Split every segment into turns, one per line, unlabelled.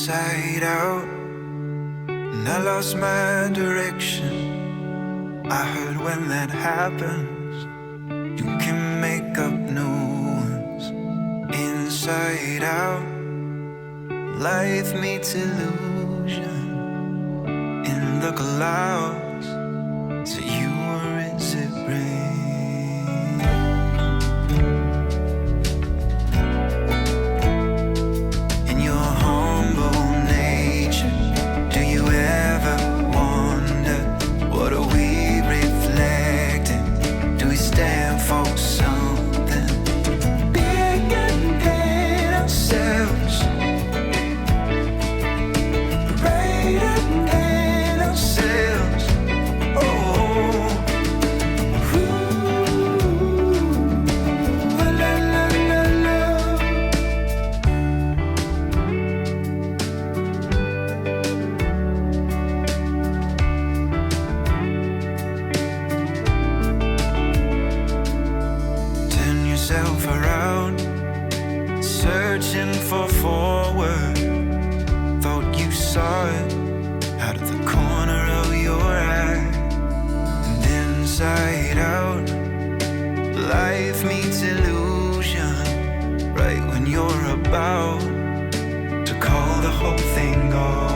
inside out, and I lost my direction. I heard when that happens, you can make up new ones. Inside out, life meets illusion in the clouds. So you or is it rain? In your humble nature, do you ever wonder, what are we reflecting? Do we stand for something bigger than ourselves? Greater than ourselves. Around, searching for forward. Thought you saw it out of the corner of your eye. And inside out, life meets illusion. Right when you're about to call the whole thing off.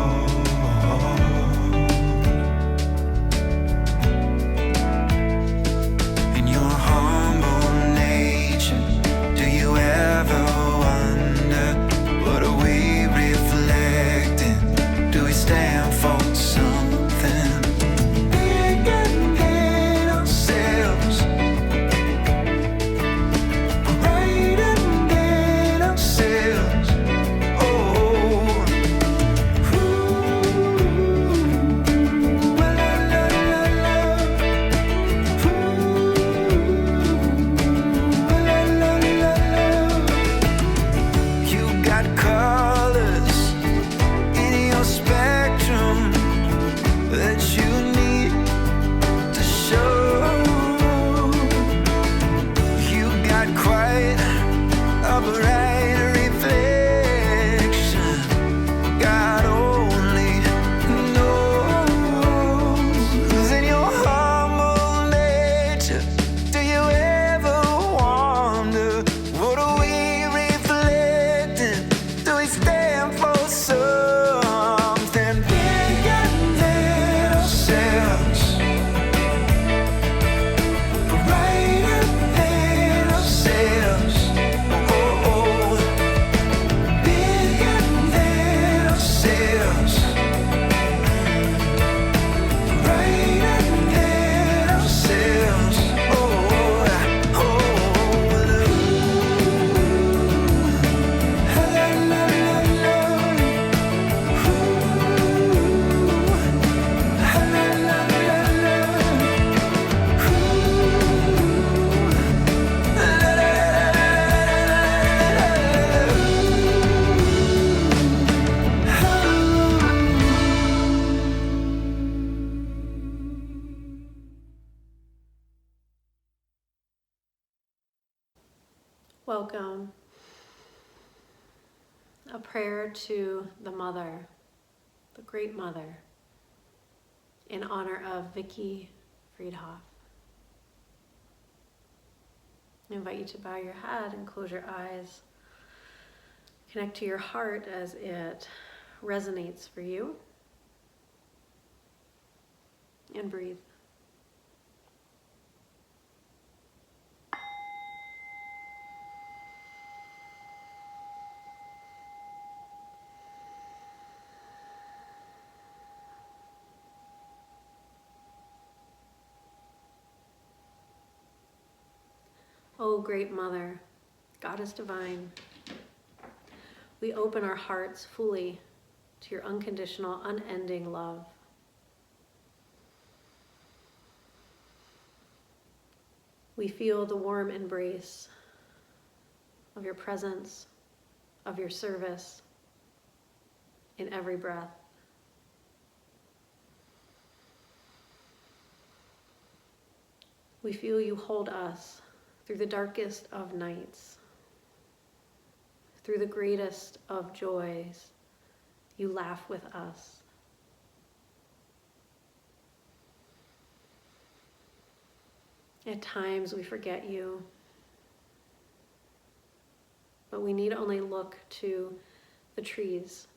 Welcome. A prayer to the mother, the great mother, in honor of Vicki Freidhof. I invite you to bow your head and close your eyes. Connect to your heart as it resonates for you. And breathe. O great Mother, Goddess Divine, we open our hearts fully to your unconditional, unending love. We feel the warm embrace of your presence, of your service in every breath. We feel you hold us through the darkest of nights, through the greatest of joys. You laugh with us. At times we forget you, but we need only look to the trees,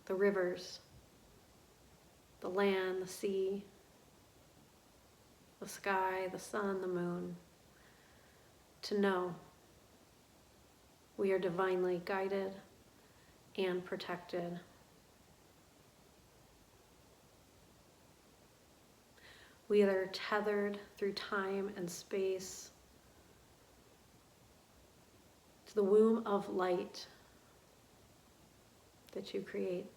the rivers, the land, the sea, the sky, the sun, the moon, to know we are divinely guided and protected. We are tethered through time and space to the womb of light that you create.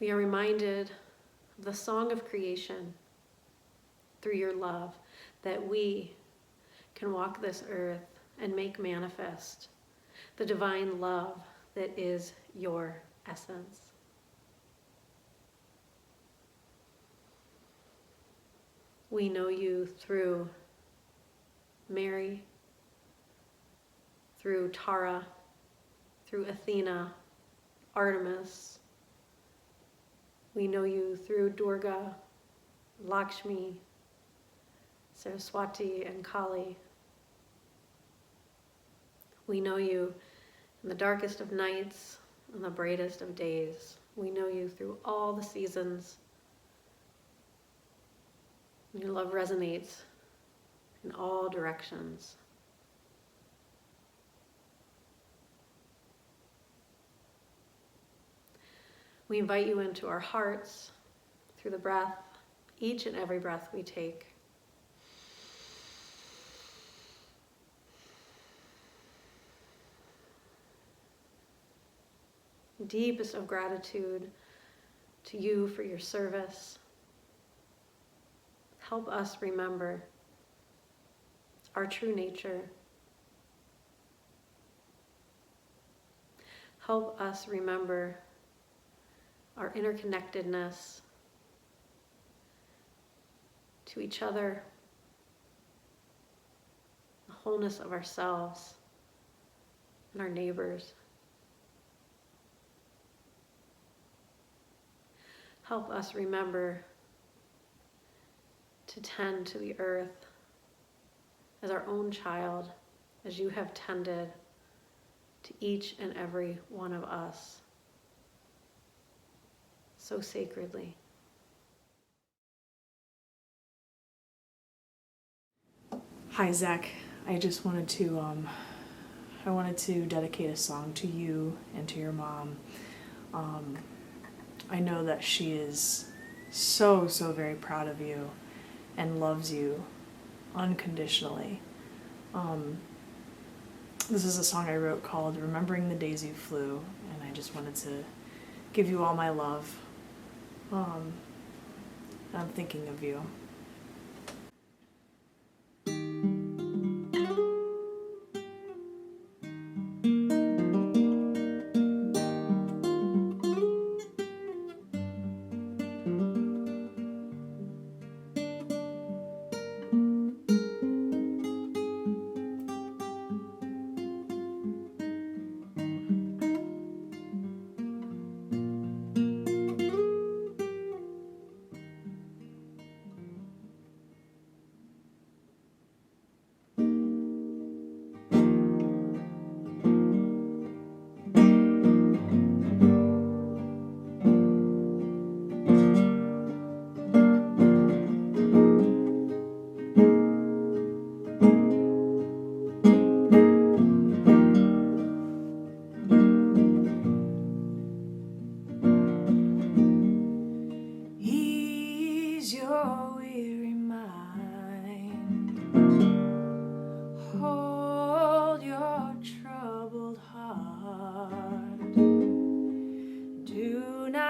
We are reminded of the song of creation through your love, that we can walk this earth and make manifest the divine love that is your essence. We know you through Mary, through Tara, through Athena, Artemis. We know you through Durga, Lakshmi, Saraswati, and Kali. We know you in the darkest of nights and the brightest of days. We know you through all the seasons. Your love resonates in all directions. We invite you into our hearts through the breath, each and every breath we take. Deepest of gratitude to you for your service. Help us remember our true nature. Help us remember our interconnectedness to each other, the wholeness of ourselves and our neighbors. Help us remember to tend to the earth as our own child, as you have tended to each and every one of us so sacredly.
Hi, Zach. I just wanted to dedicate a song to you and to your mom. I know that she is so very proud of you and loves you unconditionally. This is a song I wrote called Remembering the Days You Flew, and I just wanted to give you all my love. I'm thinking of you.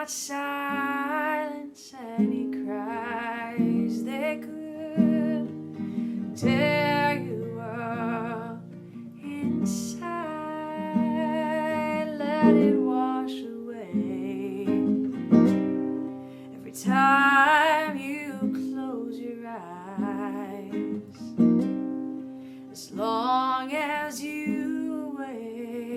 Silence any cries that could tear you up inside. Let it wash away every time you close your eyes. As long as you wait.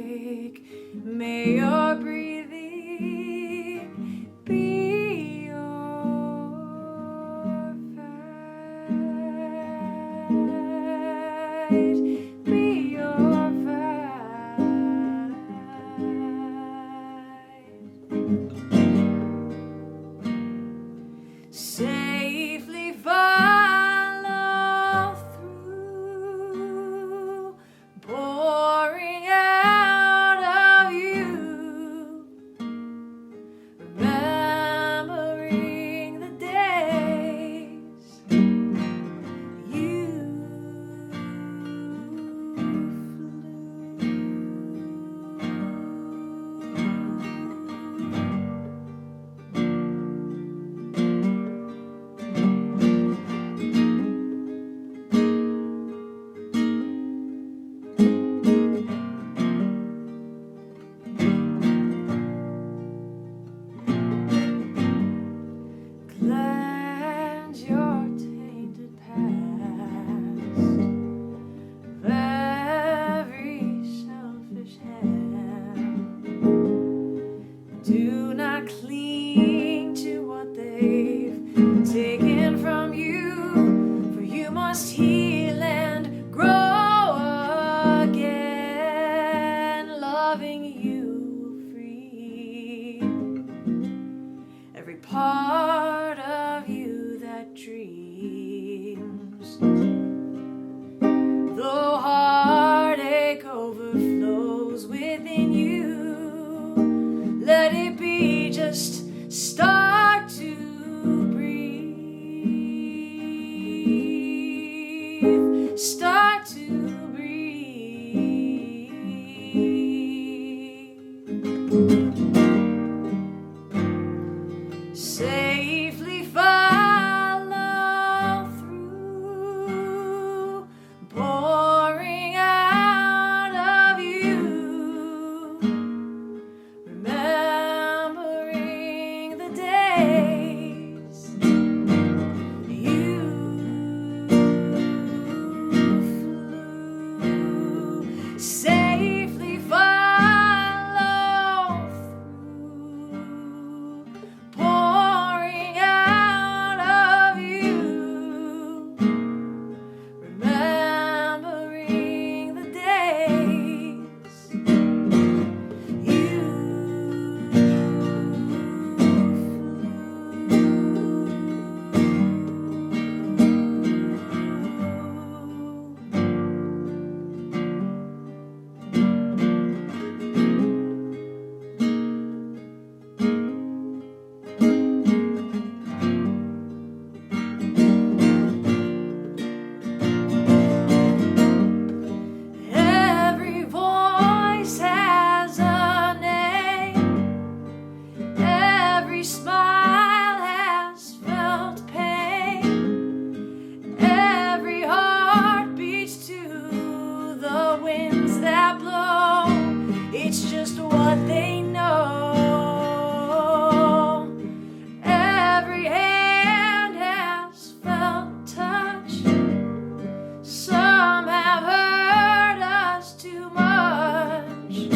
not cling to what they've taken from you, for you must heal and grow again, loving you free. Every part of you that dreams, though heartache overflows within you, let it be just start to breathe, start to breathe. Safely follow through, pouring out of you, remembering the days you flew. Safely follow through, pouring out of you, remembering the days you Every voice has a name, every smile has felt pain, every heart beats to the winds that blow. It's just what they know. Every hand has felt touch. Some have hurt us too much,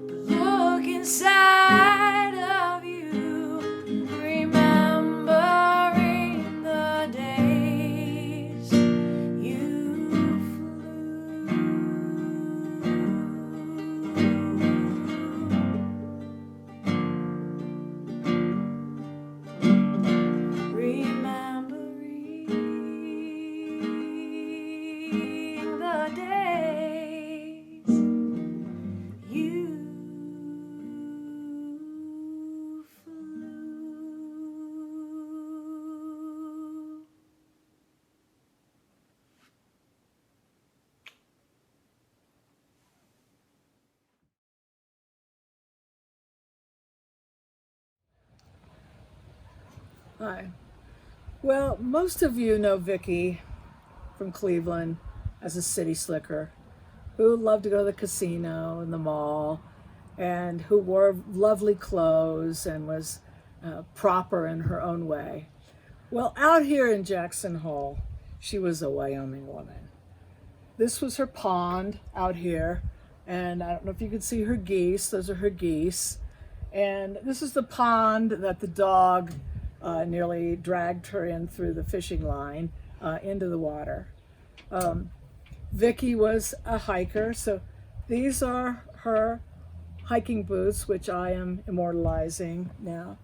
but look inside of you, remembering the days you flew. Remembering the days you flew.
Hi. Well, most of you know Vicki from Cleveland as a city slicker who loved to go to the casino and the mall and who wore lovely clothes and was proper in her own way. Well, out here in Jackson Hole, she was a Wyoming woman. This was her pond out here, and I don't know if you can see her geese. Those are her geese. And this is the pond that the dog nearly dragged her in through the fishing line into the water. Vicki was a hiker, so these are her hiking boots, which I am immortalizing now.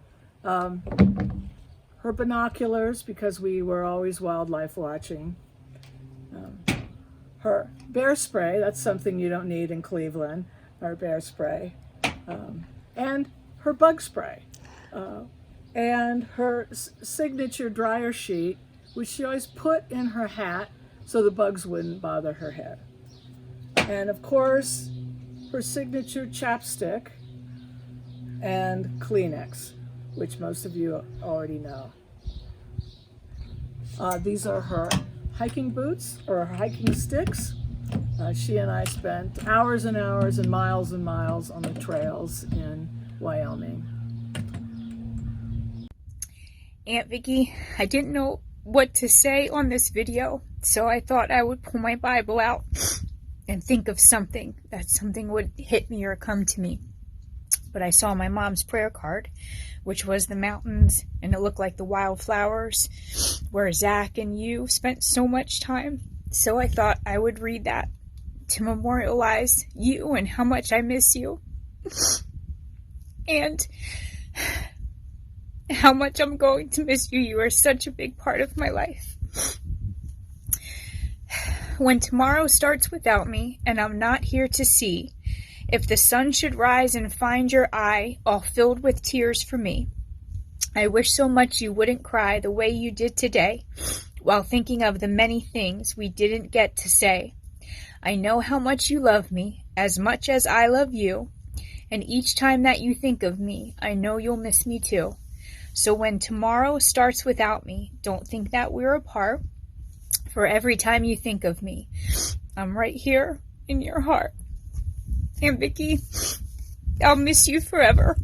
Her binoculars, because we were always wildlife watching. Her bear spray, that's something you don't need in Cleveland, our bear spray. And her bug spray. And her signature dryer sheet, which she always put in her hat so the bugs wouldn't bother her head. And of course, her signature chapstick and Kleenex, which most of you already know. These are her hiking boots, or her hiking sticks. She and I spent hours and hours and miles on the trails in Wyoming.
Aunt Vicki, I didn't know what to say on this video, so I thought I would pull my Bible out and think of something, that something would hit me or come to me. but I saw my mom's prayer card, which was the mountains, and it looked like the wildflowers where Zach and you spent so much time. So I thought I would read that to memorialize you and how much I miss you. And how much I'm going to miss you. You are such a big part of my life. When tomorrow starts without me, and I'm not here to see, if the sun should rise and find your eye all filled with tears for me, I wish so much you wouldn't cry the way you did today, while thinking of the many things we didn't get to say. I know how much you love me, as much as I love you, and each time that you think of me, I know you'll miss me too. So when tomorrow starts without me, don't think that we're apart, for every time you think of me, I'm right here in your heart. And Vicki, I'll miss you forever.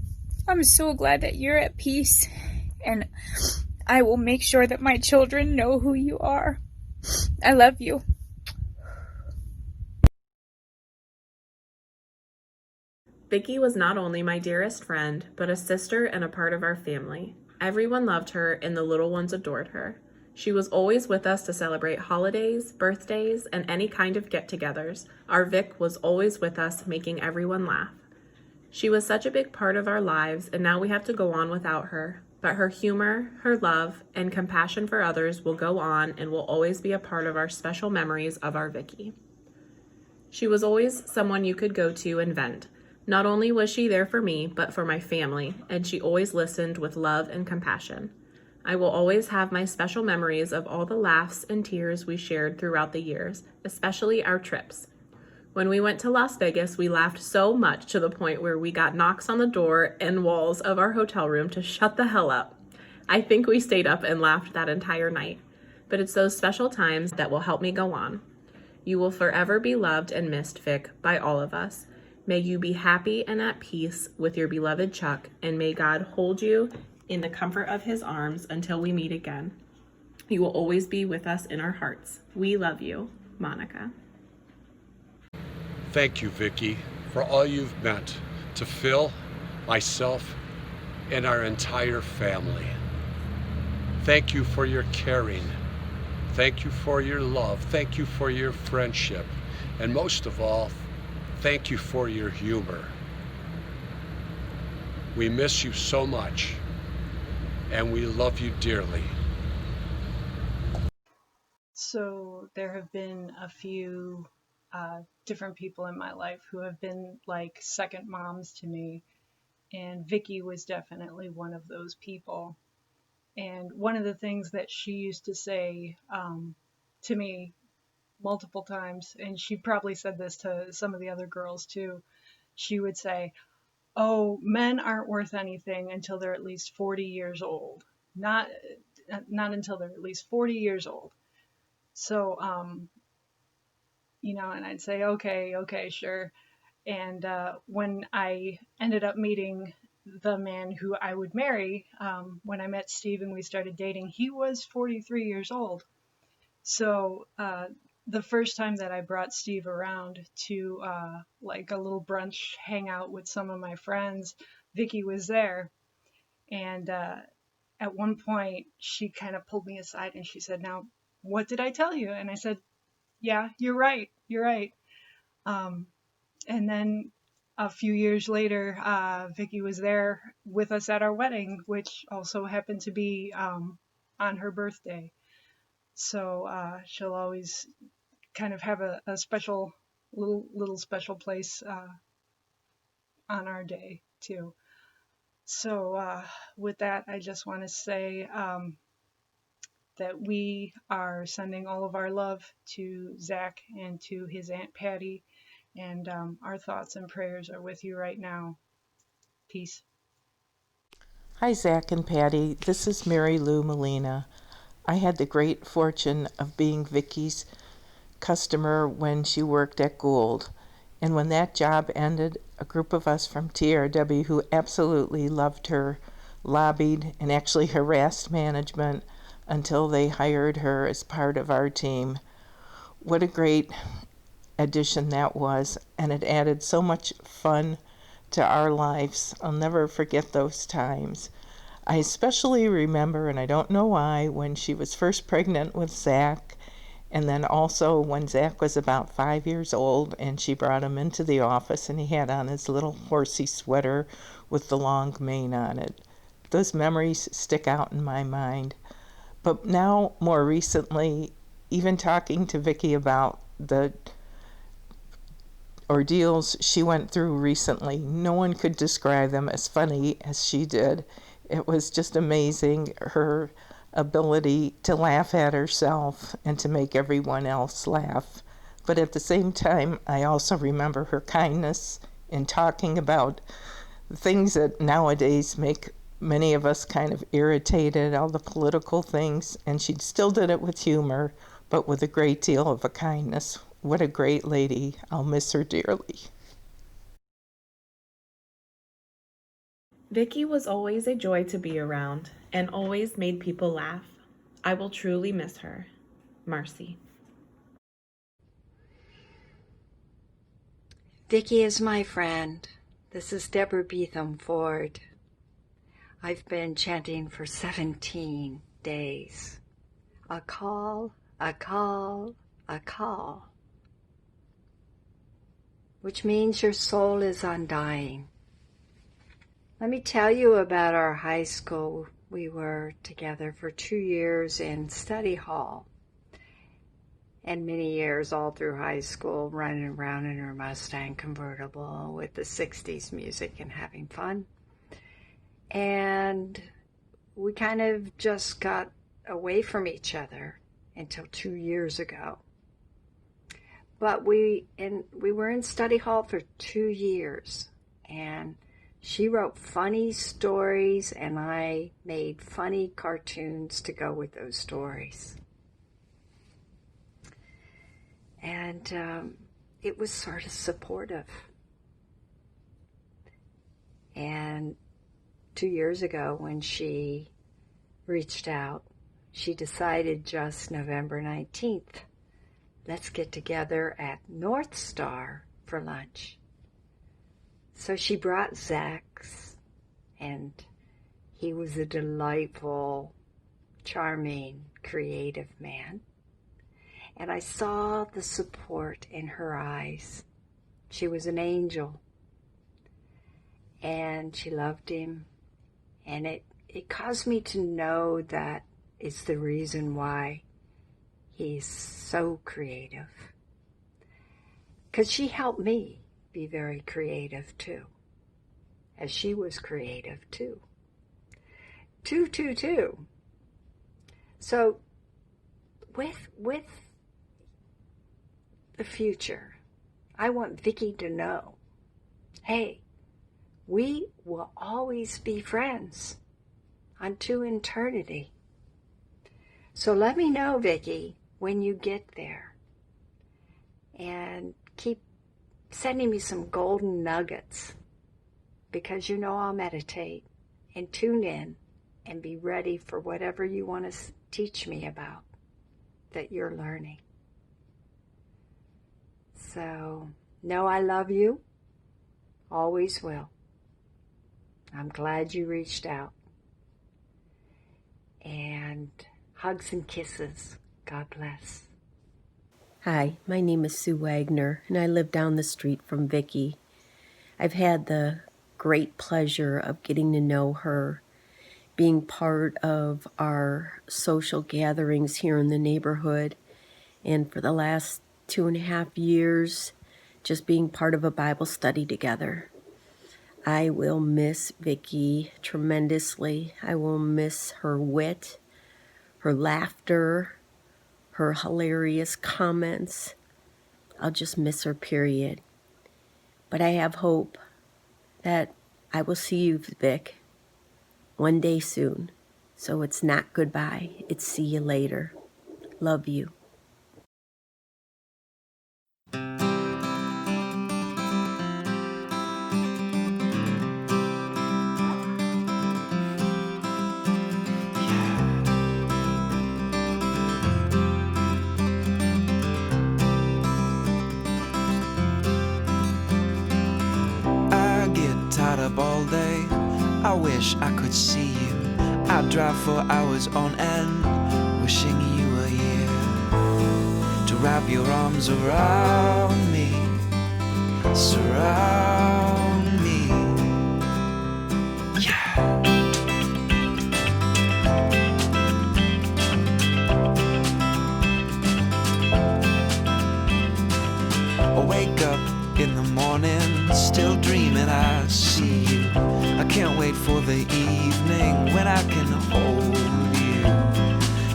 I'm so glad that you're at peace, and I will make sure that my children know who you are. I love you.
Vicki was not only my dearest friend, but a sister and a part of our family. Everyone loved her, and the little ones adored her. She was always with us to celebrate holidays, birthdays, and any kind of get-togethers. Our Vic was always with us, making everyone laugh. She was such a big part of our lives, and now we have to go on without her. But her humor, her love, and compassion for others will go on and will always be a part of our special memories of our Vicki. She was always someone you could go to and vent. Not only was she there for me, but for my family, and she always listened with love and compassion. I will always have my special memories of all the laughs and tears we shared throughout the years, especially our trips. When we went to Las Vegas, we laughed so much to the point where we got knocks on the door and walls of our hotel room to shut the hell up. I think we stayed up and laughed that entire night. But it's those special times that will help me go on. You will forever be loved and missed, Vic, by all of us. May you be happy and at peace with your beloved Chuck, and may God hold you in the comfort of his arms until we meet again. You will always be with us in our hearts. We love you, Monica.
Thank you, Vicki, for all you've meant to Phil, myself, and our entire family. Thank you for your caring. Thank you for your love. Thank you for your friendship. And most of all, thank you for your humor. We miss you so much, and we love you dearly.
So there have been a few different people in my life who have been like second moms to me, and Vicki was definitely one of those people. And one of the things that she used to say to me multiple times, and she probably said this to some of the other girls too, she would say, oh, men aren't worth anything until they're at least 40 years old. Not until they're at least 40 years old. So, and I'd say, okay, sure. And when I ended up meeting the man who I would marry, when I met Steve and we started dating, he was 43 years old. So the first time that I brought Steve around to like a little brunch hangout with some of my friends, Vicki was there. And at one point, she kind of pulled me aside and she said, now, what did I tell you? And I said, yeah, you're right. And then a few years later, Vicki was there with us at our wedding, which also happened to be on her birthday. So she'll always kind of have a special, little special place on our day too. So with that, I just want to say that we are sending all of our love to Zach and to his Aunt Patty, and our thoughts and prayers are with you right now. Peace.
Hi, Zach and Patty. This is Mary Lou Molina. I had the great fortune of being Vicki's customer when she worked at Gould. And when that job ended, a group of us from TRW who absolutely loved her lobbied and actually harassed management until they hired her as part of our team. What a great addition that was, and it added so much fun to our lives. I'll never forget those times. I especially remember, and I don't know why, when she was first pregnant with Zach, and then also when Zach was about 5 years old and she brought him into the office and he had on his little horsey sweater with the long mane on it. Those memories stick out in my mind. But now, more recently, even talking to Vicki about the ordeals she went through recently, no one could describe them as funny as she did. It was just amazing, her ability to laugh at herself and to make everyone else laugh. But at the same time, I also remember her kindness in talking about things that nowadays make many of us kind of irritated, all the political things, and she still did it with humor, but with a great deal of a kindness. What a great lady. I'll miss her dearly.
Vicki was always a joy to be around and always made people laugh. I will truly miss her. Marcy.
Vicki is my friend. This is Deborah Beetham Ford. I've been chanting for 17 days. A call, a call, a call. Which means your soul is undying. Let me tell you about our high school. We were together for 2 years in study hall. And many years all through high school, running around in her Mustang convertible with the 60s music and having fun. And we kind of just got away from each other until 2 years ago. But we were in study hall for 2 years, and she wrote funny stories, and I made funny cartoons to go with those stories. And it was sort of supportive. And 2 years ago, when she reached out, she decided just November 19th, let's get together at North Star for lunch. So she brought Zach's, and he was a delightful, charming, creative man. And I saw the support in her eyes. She was an angel. And she loved him. And it caused me to know that it's the reason why he's so creative. Because she helped me be very creative too. As she was creative too. Too. So with the future, I want Vicki to know, hey, we will always be friends unto eternity. So let me know, Vicki, when you get there. And keep sending me some golden nuggets, because you know I'll meditate and tune in and be ready for whatever you want to teach me about that you're learning. So, know I love you. Always will. I'm glad you reached out. And hugs and kisses. God bless.
Hi, my name is Sue Wagner, and I live down the street from Vicki. I've had the great pleasure of getting to know her, being part of our social gatherings here in the neighborhood, and for the last 2.5 years, just being part of a Bible study together. I will miss Vicki tremendously. I will miss her wit, her laughter, her hilarious comments. I'll just miss her, period. But I have hope that I will see you, Vic, one day soon. So it's not goodbye, it's see you later. Love you.
I get up all day. I wish I could see you. I'd drive for hours on end, wishing you were here to wrap your arms around me, surround me. Yeah. I wake up in the morning, still dreaming I see you. I can't wait for the evening when I can hold you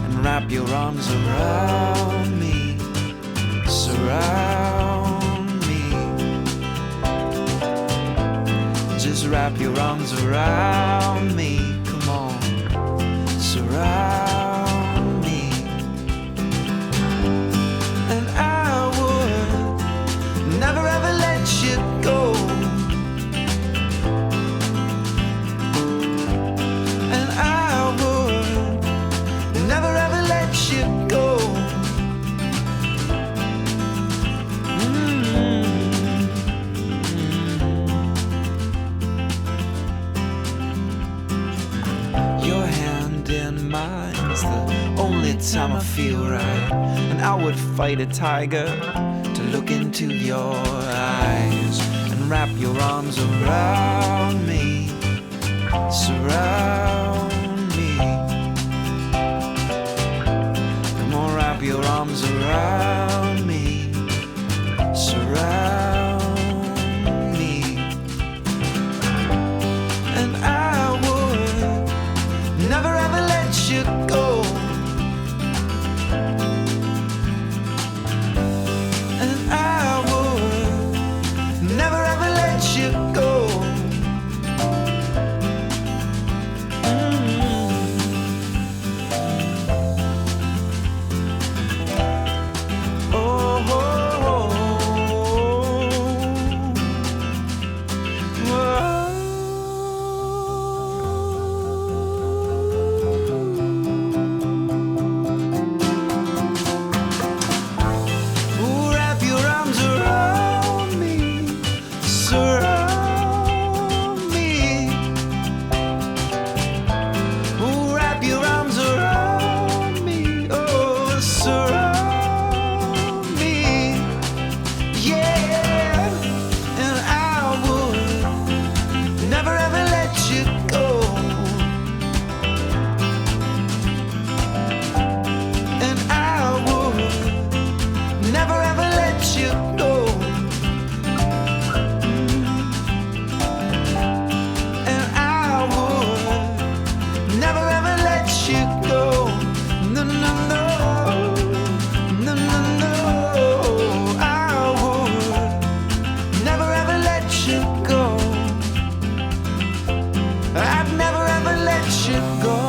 and wrap your arms around me, surround me. Just wrap your arms around me, come on, surround me. And I would never ever let you go. And I would never ever let you go. Your hand in mine's the only time I feel right. And I would fight a tiger to look into your eyes and wrap your arms around me, surround me. Come on, wrap your arms around me, surround me. And I would never ever let you go. Never ever let you go. Oh, oh, oh. Wrap your arms around me, surround me. Oh, wrap your arms around me, oh, surround me. Yeah, and I would never ever let you go. And I would never ever let you go. And I would never ever let you go. No, no, no. No, no, no. I would never ever let you go. I'd never ever let you go.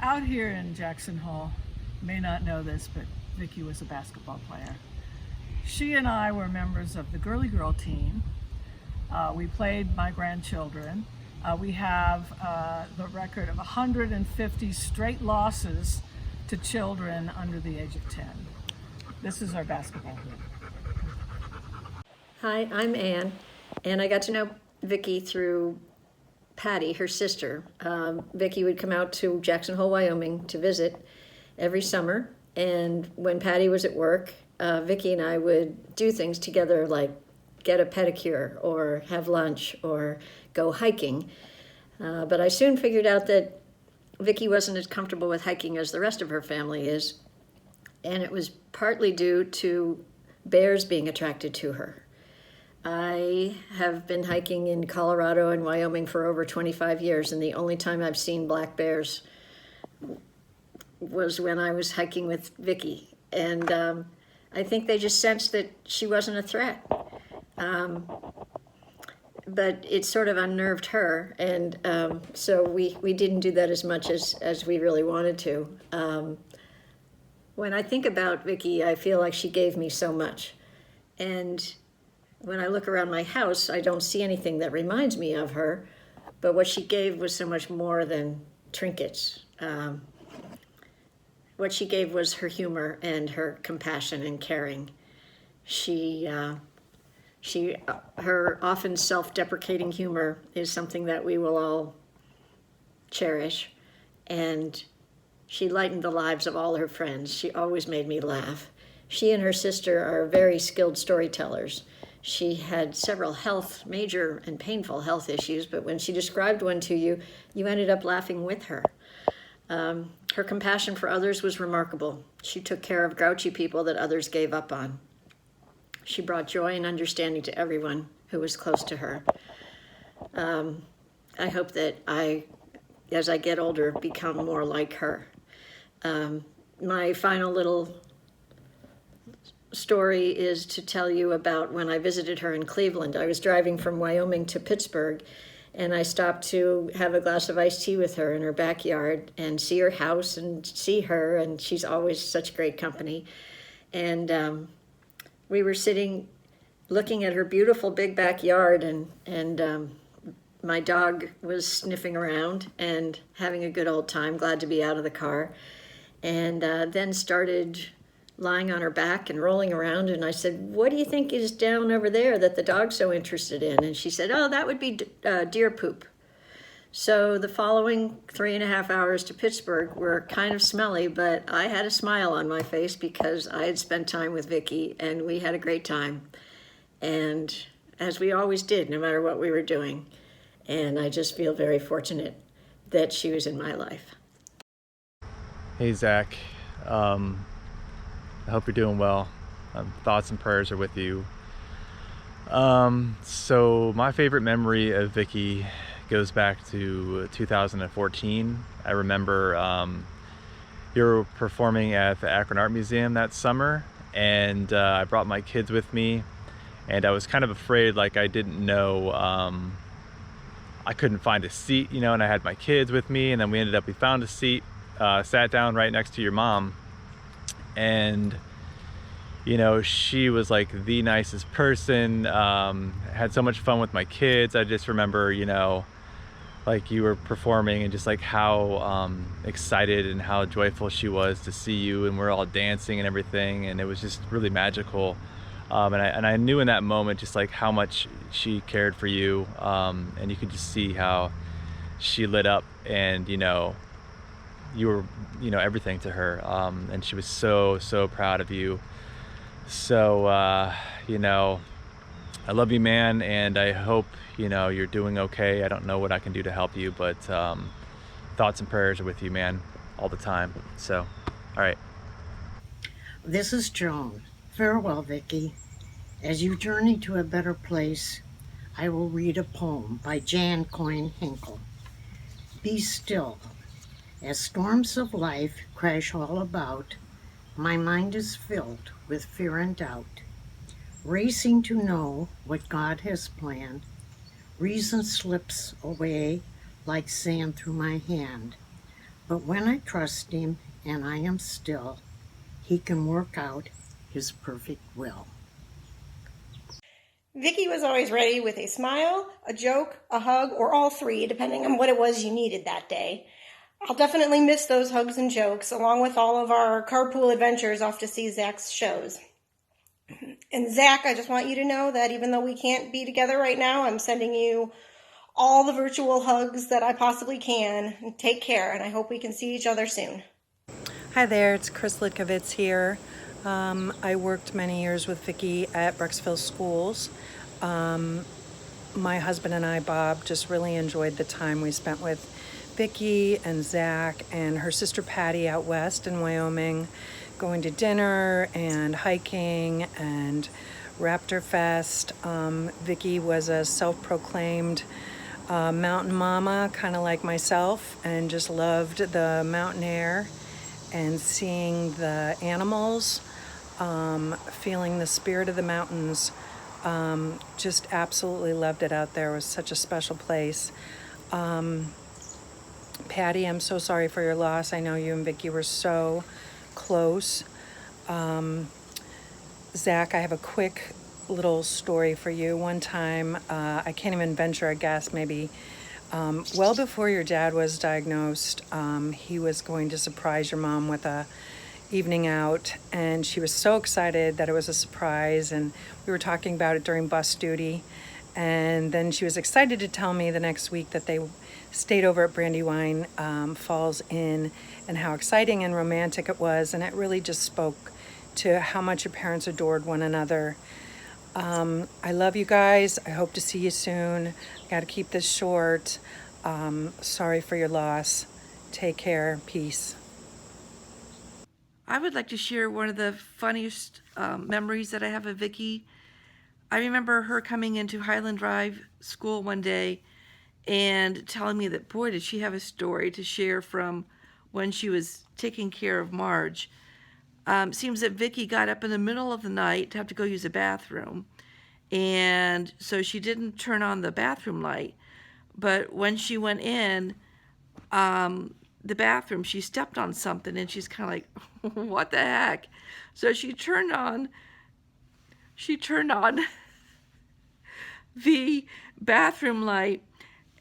Out here in Jackson Hole, you may not know this, but Vicki was a basketball player. She and I were members of the Girly Girl team. We played my grandchildren. We have the record of 150 straight losses to children under the age of 10. This is our basketball group.
Hi, I'm Ann, and I got to know Vicki through Patty, her sister. Vicki would come out to Jackson Hole, Wyoming to visit every summer, and when Patty was at work, Vicki and I would do things together like get a pedicure or have lunch or go hiking. But I soon figured out that Vicki wasn't as comfortable with hiking as the rest of her family is, and it was partly due to bears being attracted to her. I have been hiking in Colorado and Wyoming for over 25 years, and the only time I've seen black bears was when I was hiking with Vicki. And I think they just sensed that she wasn't a threat. But it sort of unnerved her, and so we didn't do that as much as we really wanted to. When I think about Vicki, I feel like she gave me so much. And when I look around my house, I don't see anything that reminds me of her. But what she gave was so much more than trinkets. What she gave was her humor and her compassion and caring. Her often self-deprecating humor is something that we will all cherish. And she lightened the lives of all her friends. She always made me laugh. She and her sister are very skilled storytellers. She had several major and painful health issues, but when she described one to you, you ended up laughing with her. Her compassion for others was remarkable. She took care of grouchy people that others gave up on. She brought joy and understanding to everyone who was close to her. I hope that as I get older, become more like her. My final little story is to tell you about when I visited her in Cleveland. I was driving from Wyoming to Pittsburgh, and I stopped to have a glass of iced tea with her in her backyard and see her house and see her, and she's always such great company. And we were sitting looking at her beautiful big backyard, and my dog was sniffing around and having a good old time, glad to be out of the car, and then started lying on her back and rolling around. And I said, "What do you think is down over there that the dog's so interested in?" And she said, "Oh, that would be deer poop." So the following 3.5 hours to Pittsburgh were kind of smelly, but I had a smile on my face because I had spent time with Vicki and we had a great time. And as we always did, no matter what we were doing. And I just feel very fortunate that she was in my life.
Hey, Zach. I hope you're doing well. Thoughts and prayers are with you. So my favorite memory of Vicki goes back to 2014. I remember you were performing at the Akron Art Museum that summer, and I brought my kids with me, and I was kind of afraid, like I didn't know, I couldn't find a seat, you know, and I had my kids with me, and then we found a seat, sat down right next to your mom. And you know, she was like the nicest person, had so much fun with my kids. I just remember, you know, like you were performing and just like how excited and how joyful she was to see you, and we're all dancing and everything, and it was just really magical. And I knew in that moment just like how much she cared for you, and you could just see how she lit up, and you know, you were, you know, everything to her, and she was so proud of you. So you know, I love you, man, and I hope, you know, you're doing okay. I don't know what I can do to help you, but thoughts and prayers are with you, man, all the time. So all right.
This is Joan. Farewell, Vicki. As you journey to a better place, I will read a poem by Jan Coyne Hinkle. Be still. As storms of life crash all about, my mind is filled with fear and doubt. Racing to know what God has planned, reason slips away like sand through my hand. But when I trust Him and I am still, He can work out His perfect will.
Vicki was always ready with a smile, a joke, a hug, or all three, depending on what it was you needed that day. I'll definitely miss those hugs and jokes, along with all of our carpool adventures off to see Zach's shows. And Zach, I just want you to know that even though we can't be together right now, I'm sending you all the virtual hugs that I possibly can. And take care, and I hope we can see each other soon.
Hi there, it's Chris Litkovitz here. I worked many years with Vicki at Brecksville Schools. My husband and I, Bob, just really enjoyed the time we spent with Vicki and Zach and her sister Patty out west in Wyoming, going to dinner and hiking and Raptor Fest. Vicki was a self-proclaimed mountain mama, kind of like myself, and just loved the mountain air and seeing the animals, feeling the spirit of the mountains. Just absolutely loved it out there. It was such a special place. Patty, I'm so sorry for your loss. I know you and Vicki were so close. Zach, I have a quick little story for you. One time, I can't even venture a guess, maybe well before your dad was diagnosed, he was going to surprise your mom with a evening out, and she was so excited that it was a surprise, and we were talking about it during bus duty, and then she was excited to tell me the next week that they stayed over at Brandywine Falls Inn, and how exciting and romantic it was, and it really just spoke to how much your parents adored one another. I love you guys. I hope to see you soon. Got to keep this short. Sorry for your loss. Take care. Peace.
I would like to share one of the funniest memories that I have of Vicki. I remember her coming into Highland Drive School one day and telling me that, boy, did she have a story to share from when she was taking care of Marge. Seems that Vicki got up in the middle of the night to have to go use a bathroom, and so she didn't turn on the bathroom light. But when she went in the bathroom, she stepped on something, and she's kind of like, what the heck? So she turned on the bathroom light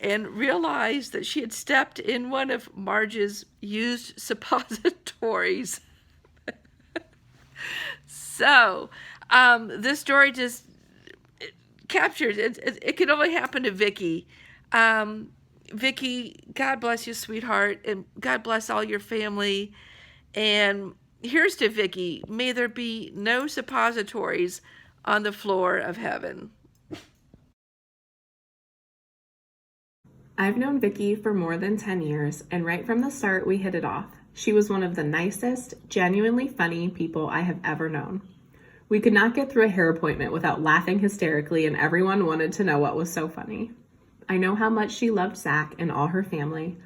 and realized that she had stepped in one of Marge's used suppositories. So this story just captures it. It can only happen to Vicki. Vicki, God bless you, sweetheart, and God bless all your family. And here's to Vicki. May there be no suppositories on the floor of heaven.
I've known Vicki for more than 10 years, and right from the start, we hit it off. She was one of the nicest, genuinely funny people I have ever known. We could not get through a hair appointment without laughing hysterically, and everyone wanted to know what was so funny. I know how much she loved Zach and all her family.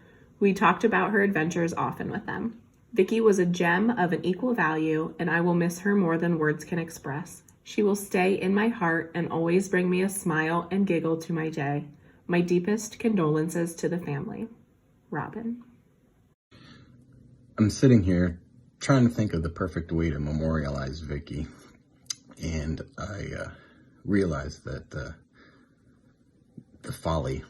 We talked about her adventures often with them. Vicki was a gem of an equal value, and I will miss her more than words can express. She will stay in my heart and always bring me a smile and giggle to my day. My deepest condolences to the family. Robin.
I'm sitting here trying to think of the perfect way to memorialize Vicki, and I realized that the folly,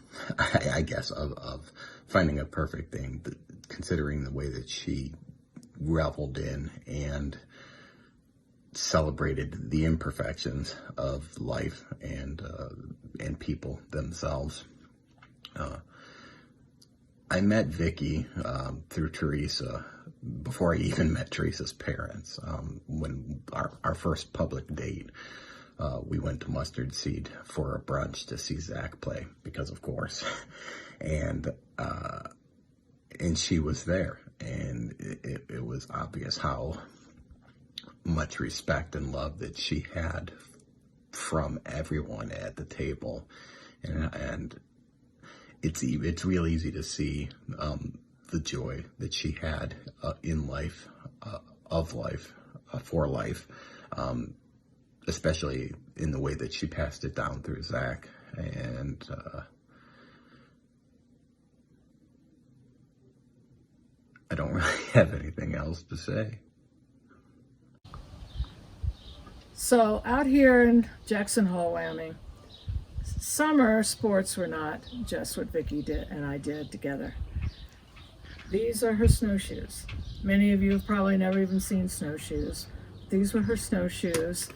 I guess, of finding a perfect thing, considering the way that she reveled in and celebrated the imperfections of life and people themselves. I met Vicki through Teresa before I even met Teresa's parents. When our first public date, we went to Mustard Seed for a brunch to see Zach play, because of course, and she was there, and it was obvious how much respect and love that she had from everyone at the table, and it's real easy to see the joy that she had in life, of life, for life, especially in the way that she passed it down through Zach. And I don't really have anything else to say.
So out here in Jackson Hole, Wyoming, summer sports were not just what Vicki did and I did together. These are her snowshoes. Many of you have probably never even seen snowshoes. These were her snowshoes.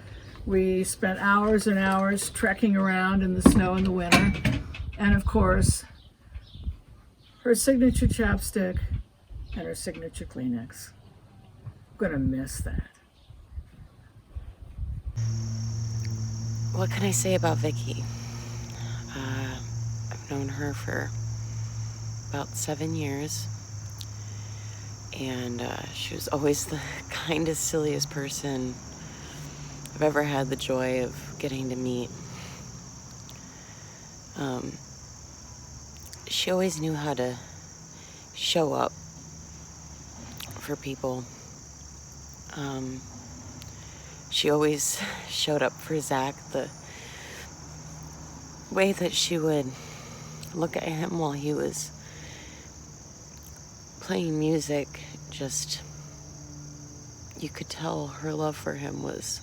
We spent hours and hours trekking around in the snow in the winter. And of course, her signature chapstick and her signature Kleenex. I'm gonna miss that.
What can I say about Vicki? I've known her for about 7 years, and she was always the kindest, silliest person I've ever had the joy of getting to meet. She always knew how to show up for people. She always showed up for Zach. The way that she would look at him while he was playing music, just, you could tell her love for him was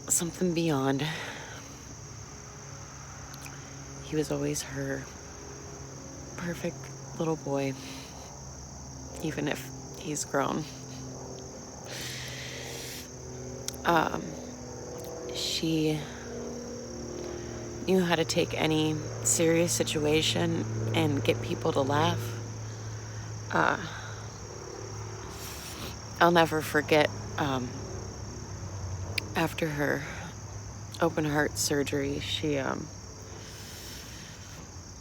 something beyond. He was always her perfect little boy, even if he's grown. She knew how to take any serious situation and get people to laugh. I'll never forget, after her open heart surgery, she,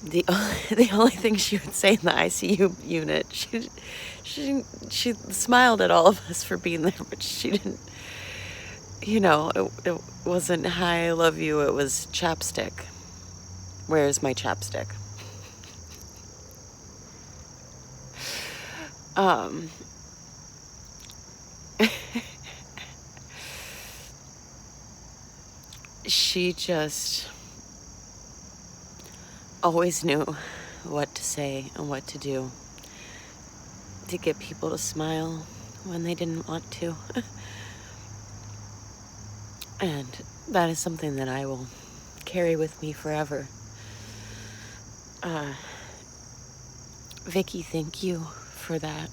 the only thing she would say in the ICU unit, she smiled at all of us for being there, but she didn't, it wasn't hi, I love you, it was chapstick. Where's my chapstick? She just always knew what to say and what to do to get people to smile when they didn't want to. And that is something that I will carry with me forever. Vicki, thank you for that.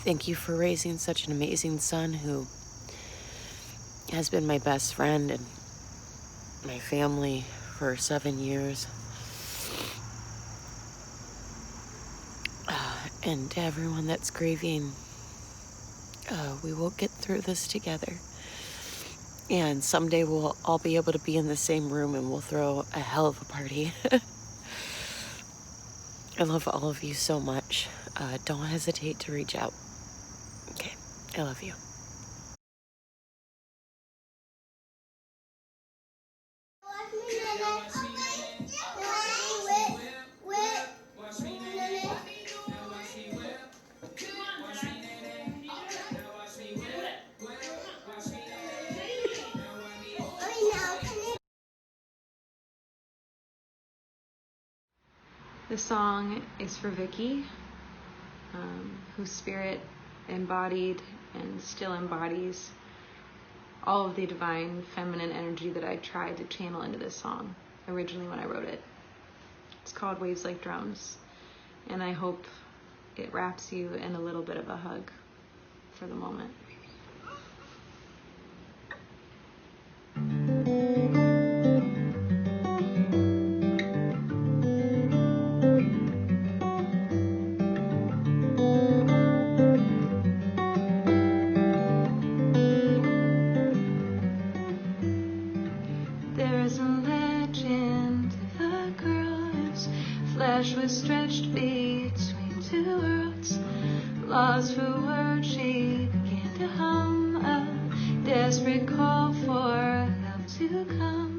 Thank you for raising such an amazing son who has been my best friend and my family for 7 years. And to everyone that's grieving, we will get through this together. And someday we'll all be able to be in the same room and we'll throw a hell of a party. I love all of you so much. Don't hesitate to reach out. Okay, I love you.
This song is for Vicki, whose spirit embodied and still embodies all of the divine feminine energy that I tried to channel into this song originally when I wrote it. It's called Waves Like Drums, and I hope it wraps you in a little bit of a hug for the moment. There is a legend of a girl whose flesh was stretched between two worlds. Lost for words, she began to hum a desperate call for help to come.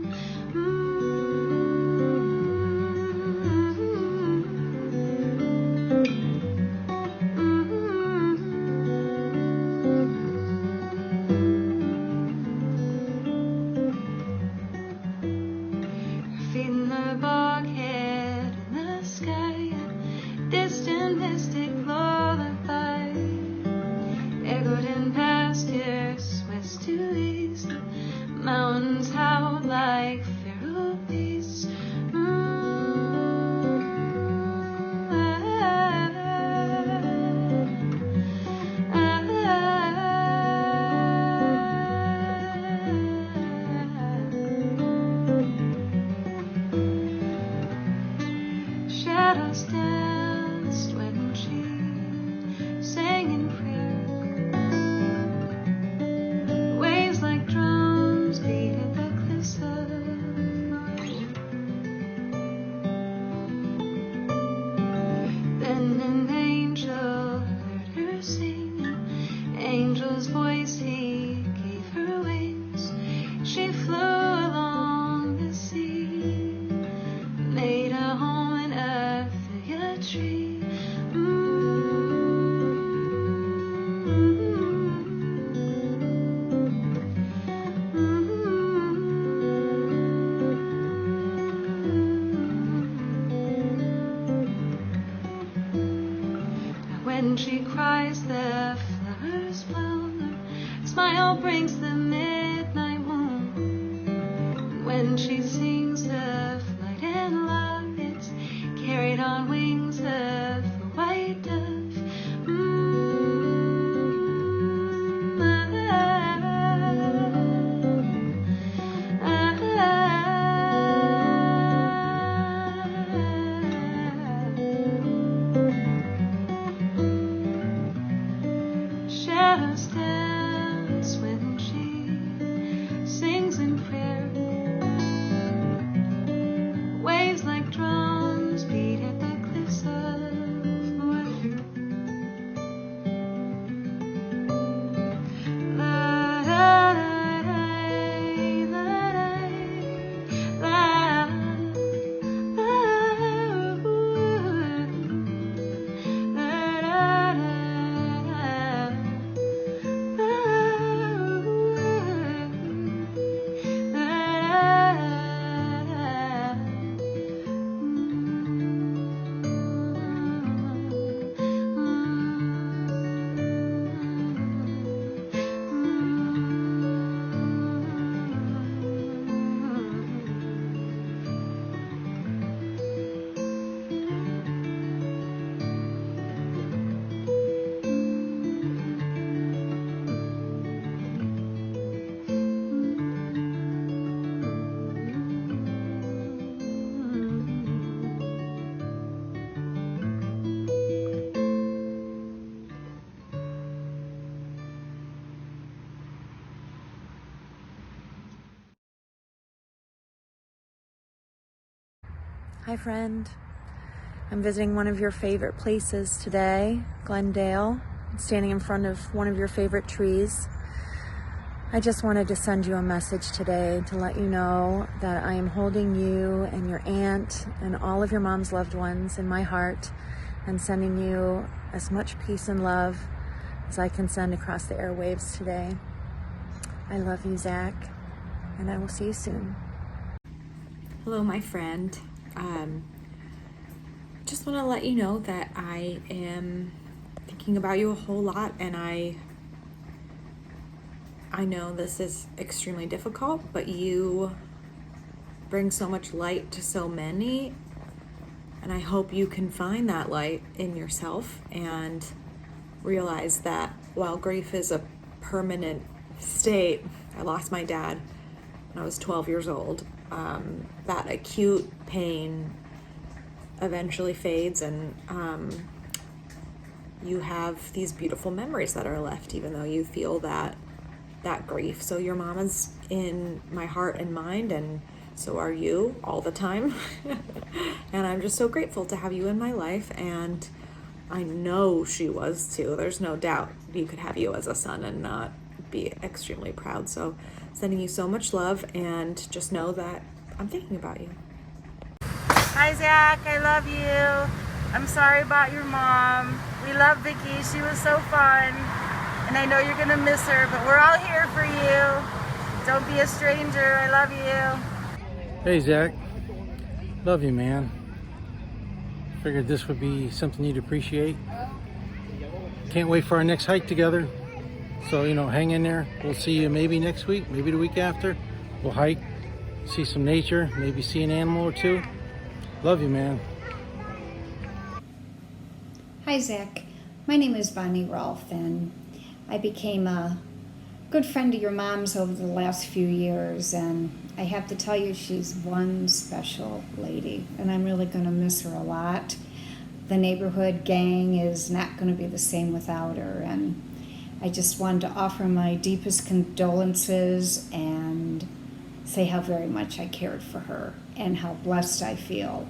Feeding the boghead in the sky, a distant mystic lullaby echoed in pastures west to east. Mountains howled like feral beasts. Shadows danced when she sang in prayer. Waves like drums beat at the cliffs of Moher. Then an angel heard her sing. An angel's voice, he gave her wings. She flew along the sea, made a home in a fig tree. When she cries, the flowers bloom. Her smile brings the midnight moon. when she sings of light and love, it's carried on wings of a white dove. Shadows dance when she sings in prayer. Waves like drums beat at the cliffs of Moher. La da da da da la
Hi friend, I'm visiting one of your favorite places today, Glendale. I'm standing in front of one of your favorite trees. I just wanted to send you a message today to let you know that I am holding you and your aunt and all of your mom's loved ones in my heart and sending you as much peace and love as I can send across the airwaves today. I love you, Zach, and I will see you soon.
Hello, my friend. Just want to let you know that I am thinking about you a whole lot, and I know this is extremely difficult, but you bring so much light to so many, and I hope you can find that light in yourself and realize that while grief is a permanent state, I lost my dad when I was 12 years old. That acute pain eventually fades, and you have these beautiful memories that are left, even though you feel that grief. So your mom is in my heart and mind, and so are you all the time. And I'm just so grateful to have you in my life, and I know she was too. There's no doubt you could have you as a son and not be extremely proud. So sending you so much love, and just know that I'm thinking about you.
Hi Zach, I love you. I'm sorry about your mom. We love Vicki, she was so fun. And I know you're gonna miss her, but we're all here for you. Don't be a stranger, I love you.
Hey Zach, love you man. Figured this would be something you'd appreciate. Can't wait for our next hike together. So, hang in there. We'll see you maybe next week, maybe the week after. We'll hike, see some nature, maybe see an animal or two. Love you, man.
Hi, Zach. My name is Bonnie Rolfe, and I became a good friend of your mom's over the last few years, and I have to tell you, she's one special lady, and I'm really going to miss her a lot. The neighborhood gang is not going to be the same without her, and I just wanted to offer my deepest condolences and say how very much I cared for her and how blessed I feel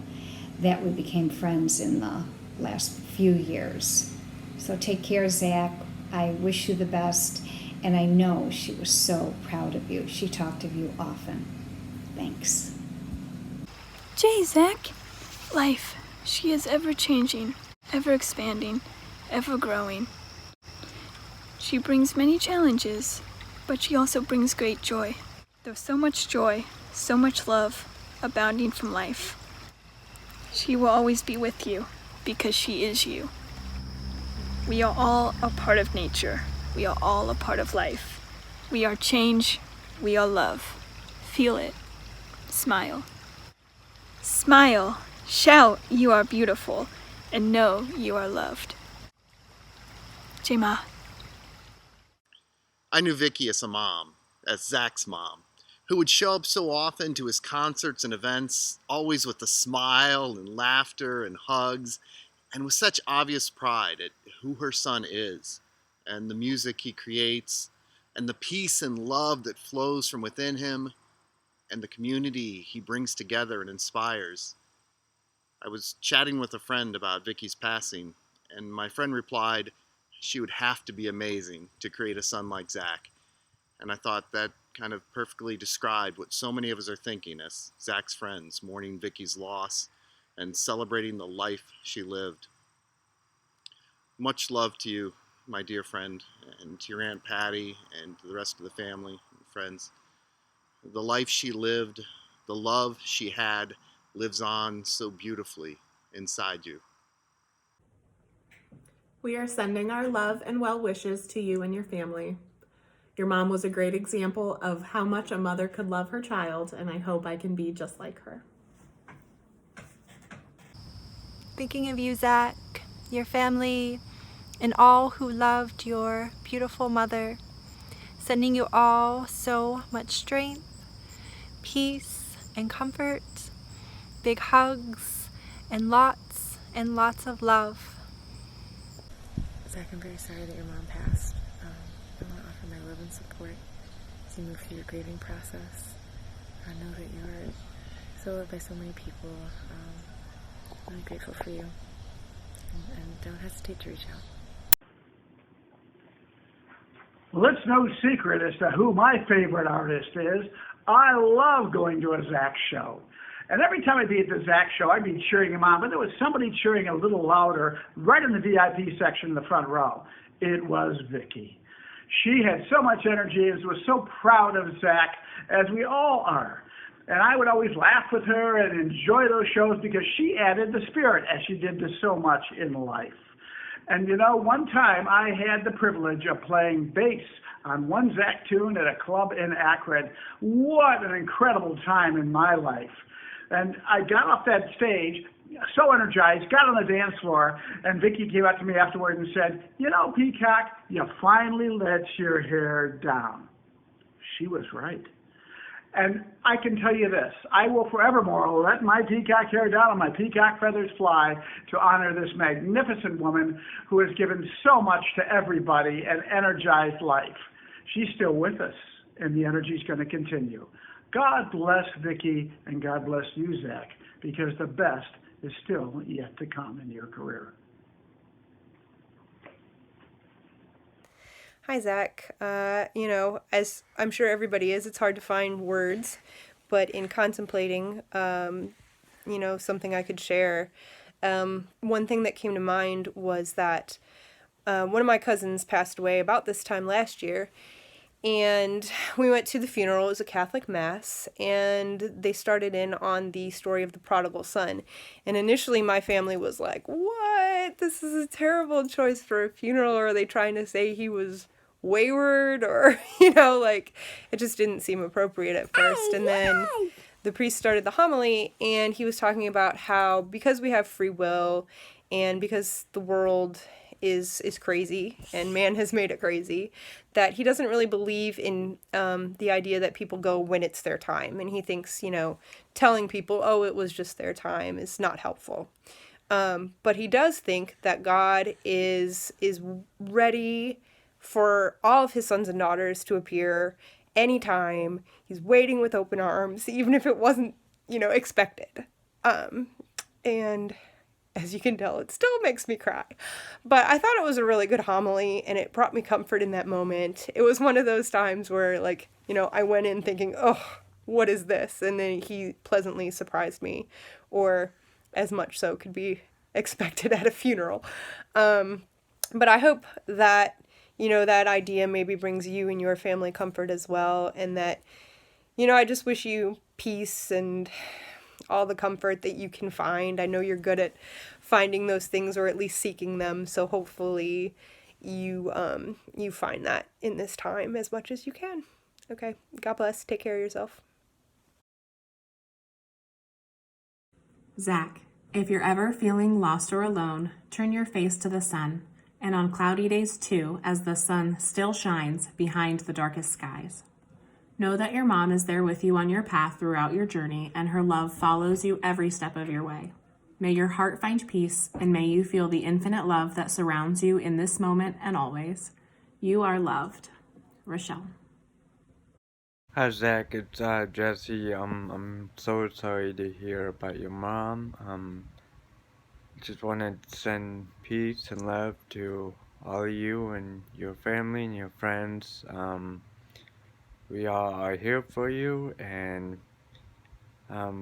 that we became friends in the last few years. So take care, Zach. I wish you the best, and I know she was so proud of you. She talked of you often. Thanks.
Gee, Zach. Life, she is ever changing, ever expanding, ever growing. She brings many challenges, but she also brings great joy. There's so much joy, so much love, abounding from life. She will always be with you, because she is you. We are all a part of nature. We are all a part of life. We are change. We are love. Feel it. Smile. Smile. Shout you are beautiful and know you are loved. Jema.
I knew Vicki as a mom, as Zach's mom, who would show up so often to his concerts and events, always with a smile and laughter and hugs, and with such obvious pride at who her son is, and the music he creates, and the peace and love that flows from within him, and the community he brings together and inspires. I was chatting with a friend about Vicki's passing, and my friend replied she would have to be amazing to create a son like Zach. And I thought that kind of perfectly described what so many of us are thinking as Zach's friends, mourning Vicki's loss and celebrating the life she lived. Much love to you, my dear friend, and to your Aunt Patty and to the rest of the family and friends. The life she lived, the love she had, lives on so beautifully inside you.
We are sending our love and well wishes to you and your family. Your mom was a great example of how much a mother could love her child, and I hope I can be just like her.
Thinking of you, Zach, your family, and all who loved your beautiful mother. Sending you all so much strength, peace, and comfort. Big hugs and lots of love.
Zach, I'm very sorry that your mom passed. I want to offer my love and support as you move through your grieving process. I know that you are so loved by so many people. I'm really grateful for you. And don't hesitate to reach out.
Well, it's no secret as to who my favorite artist is. I love going to a Zach show. And every time I'd be at the Zach show, I'd be cheering him on, but there was somebody cheering a little louder right in the VIP section in the front row. It was Vicki. She had so much energy and was so proud of Zach, as we all are. And I would always laugh with her and enjoy those shows because she added the spirit, as she did to so much in life. And you know, one time I had the privilege of playing bass on one Zach tune at a club in Akron. What an incredible time in my life. And I got off that stage, so energized, got on the dance floor, and Vicki came up to me afterward and said, "You know, Peacock, you finally let your hair down." She was right. And I can tell you this, I will forevermore let my peacock hair down and my peacock feathers fly to honor this magnificent woman who has given so much to everybody and energized life. She's still with us, and the energy's going to continue. God bless Vicki, and God bless you, Zach, because the best is still yet to come in your career.
Hi, Zach. As I'm sure everybody is, it's hard to find words, but in contemplating, something I could share, one thing that came to mind was that one of my cousins passed away about this time last year, and we went to the funeral. It was a Catholic mass, and they started in on the story of the prodigal son. And initially my family was like, what? This is a terrible choice for a funeral. Or are they trying to say he was wayward? Or, it just didn't seem appropriate at first. And then the priest started the homily, and he was talking about how because we have free will and because the world is crazy and man has made it crazy, that he doesn't really believe in the idea that people go when it's their time. And he thinks, telling people, oh, it was just their time is not helpful. But he does think that God is ready for all of his sons and daughters to appear anytime. He's waiting with open arms, even if it wasn't, expected. And as you can tell, it still makes me cry. But I thought it was a really good homily, and it brought me comfort in that moment. It was one of those times where, I went in thinking, oh, what is this? And then he pleasantly surprised me, or as much so could be expected at a funeral. But I hope that, that idea maybe brings you and your family comfort as well, and that, I just wish you peace and all the comfort that you can find. I know you're good at finding those things, or at least seeking them, so hopefully you find that in this time as much as you can. Okay, God bless. Take care of yourself.
Zach, if you're ever feeling lost or alone, turn your face to the sun, and on cloudy days too, as the sun still shines behind the darkest skies. Know that your mom is there with you on your path throughout your journey, and her love follows you every step of your way. May your heart find peace, and may you feel the infinite love that surrounds you in this moment and always. You are loved. Rochelle.
Hi Zach, it's Jesse. I'm so sorry to hear about your mom. Just wanted to send peace and love to all of you and your family and your friends. We all are here for you, and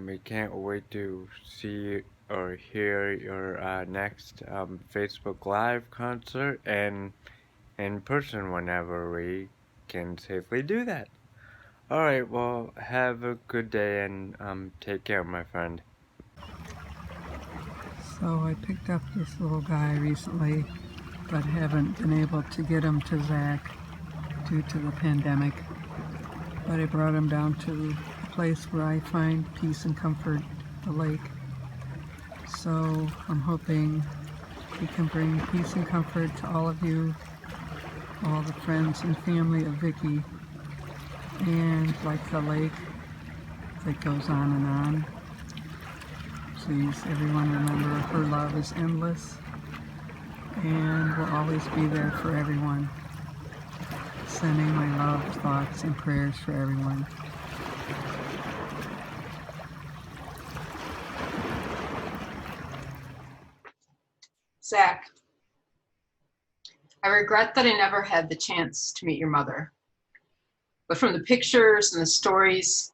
we can't wait to see or hear your next Facebook Live concert and in person whenever we can safely do that. Alright, well, have a good day and take care, my friend.
So I picked up this little guy recently, but haven't been able to get him to Zach due to the pandemic. But I brought him down to a place where I find peace and comfort, the lake. So I'm hoping he can bring peace and comfort to all of you, all the friends and family of Vicki. And like the lake that goes on and on, please everyone remember her love is endless and will always be there for everyone. Sending my love, thoughts, and prayers for everyone.
Zach, I regret that I never had the chance to meet your mother. But from the pictures and the stories,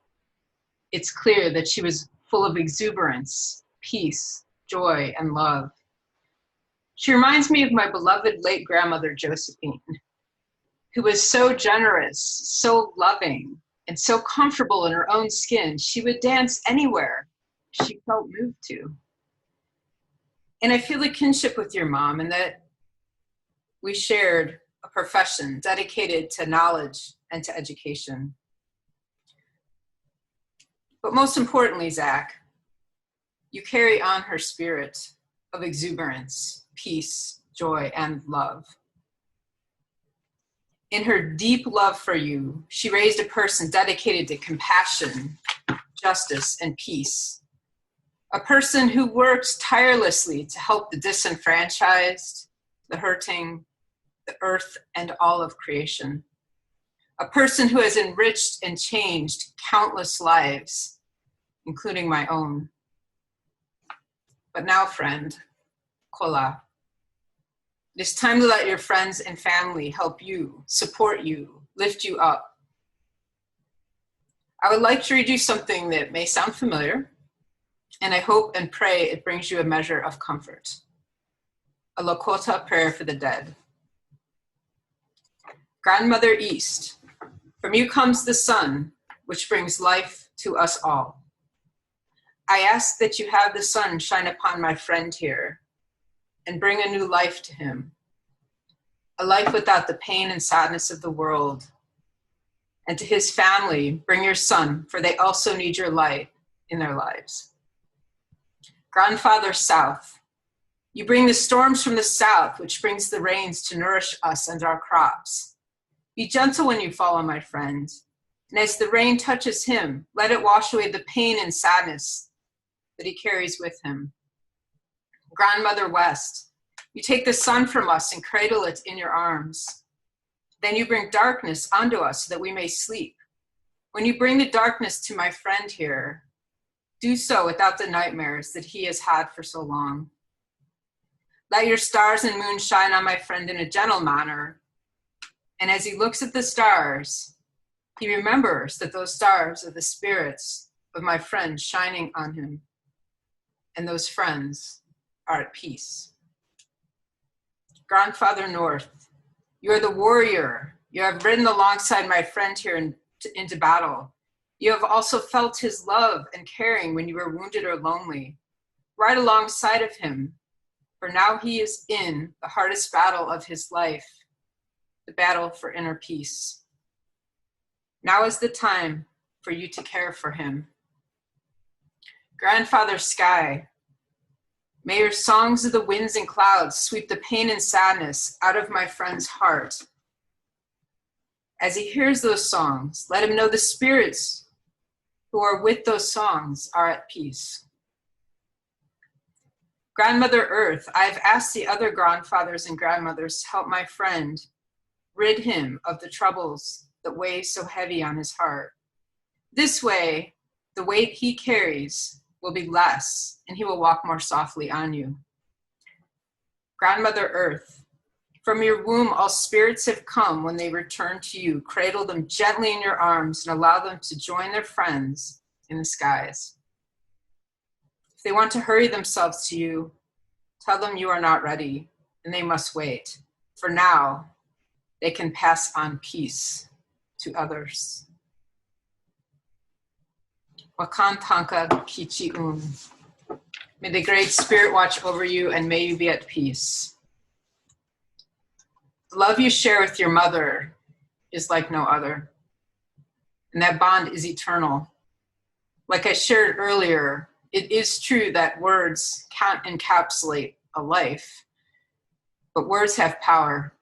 it's clear that she was full of exuberance, peace, joy, and love. She reminds me of my beloved late grandmother, Josephine, who was so generous, so loving, and so comfortable in her own skin. She would dance anywhere she felt moved to. And I feel a kinship with your mom in that we shared a profession dedicated to knowledge and to education. But most importantly, Zach, you carry on her spirit of exuberance, peace, joy, and love. In her deep love for you, she raised a person dedicated to compassion, justice, and peace. A person who works tirelessly to help the disenfranchised, the hurting, the earth, and all of creation. A person who has enriched and changed countless lives, including my own. But now, friend, Kola, it is time to let your friends and family help you, support you, lift you up. I would like to read you something that may sound familiar, and I hope and pray it brings you a measure of comfort. A Lakota prayer for the dead. Grandmother East, from you comes the sun, which brings life to us all. I ask that you have the sun shine upon my friend here and bring a new life to him, a life without the pain and sadness of the world. And to his family, bring your sun, for they also need your light in their lives. Grandfather South, you bring the storms from the south, which brings the rains to nourish us and our crops. Be gentle when you fall on my friend, and as the rain touches him, let it wash away the pain and sadness that he carries with him. Grandmother West, you take the sun from us and cradle it in your arms. Then you bring darkness onto us so that we may sleep. When you bring the darkness to my friend here, do so without the nightmares that he has had for so long. Let your stars and moon shine on my friend in a gentle manner. And as he looks at the stars, he remembers that those stars are the spirits of my friends shining on him. And those friends are at peace. Grandfather North, you are the warrior. You have ridden alongside my friend here into battle. You have also felt his love and caring when you were wounded or lonely, right alongside of him. For now he is in the hardest battle of his life, the battle for inner peace. Now is the time for you to care for him. Grandfather Sky, may your songs of the winds and clouds sweep the pain and sadness out of my friend's heart. As he hears those songs, let him know the spirits who are with those songs are at peace. Grandmother Earth, I've asked the other grandfathers and grandmothers to help my friend rid him of the troubles that weigh so heavy on his heart. This way, the weight he carries will be less, and he will walk more softly on you. Grandmother Earth, from your womb all spirits have come. When they return to you, cradle them gently in your arms and allow them to join their friends in the skies. If they want to hurry themselves to you, tell them you are not ready and they must wait. For now, they can pass on peace to others. Wakan Tanka Kichi May the Great Spirit watch over you and may you be at peace. The love you share with your mother is like no other, and that bond is eternal. Like I shared earlier, it is true that words can't encapsulate a life, but words have power,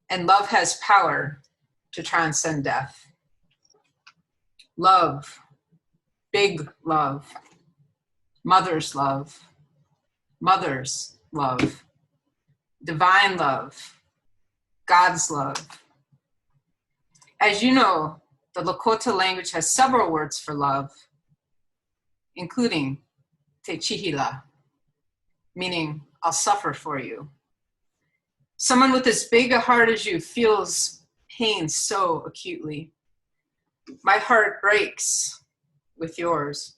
and love has power to transcend death. Love, big love, mother's love, divine love, God's love. As you know, the Lakota language has several words for love, including te chihila, meaning I'll suffer for you. Someone with as big a heart as you feels pain so acutely. My heart breaks with yours.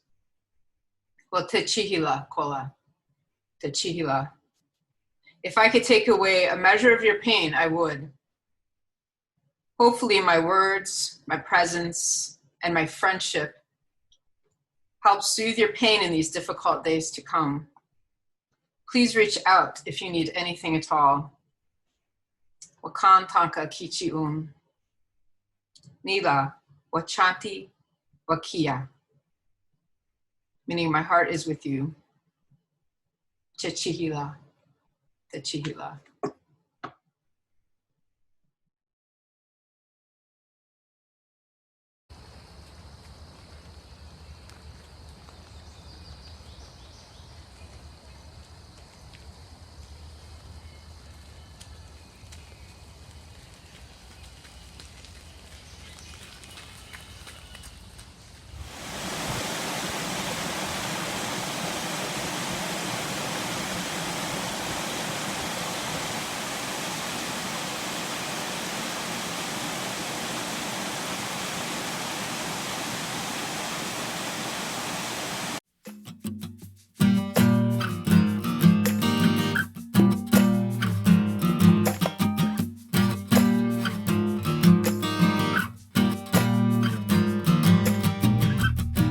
Well, te chihila, kola, te chihila. If I could take away a measure of your pain, I would. Hopefully my words, my presence, and my friendship help soothe your pain in these difficult days to come. Please reach out if you need anything at all. Wakan Tanka Kichi Nila Wachanti Wakia. Meaning my heart is with you. Chechihila. The Chihila.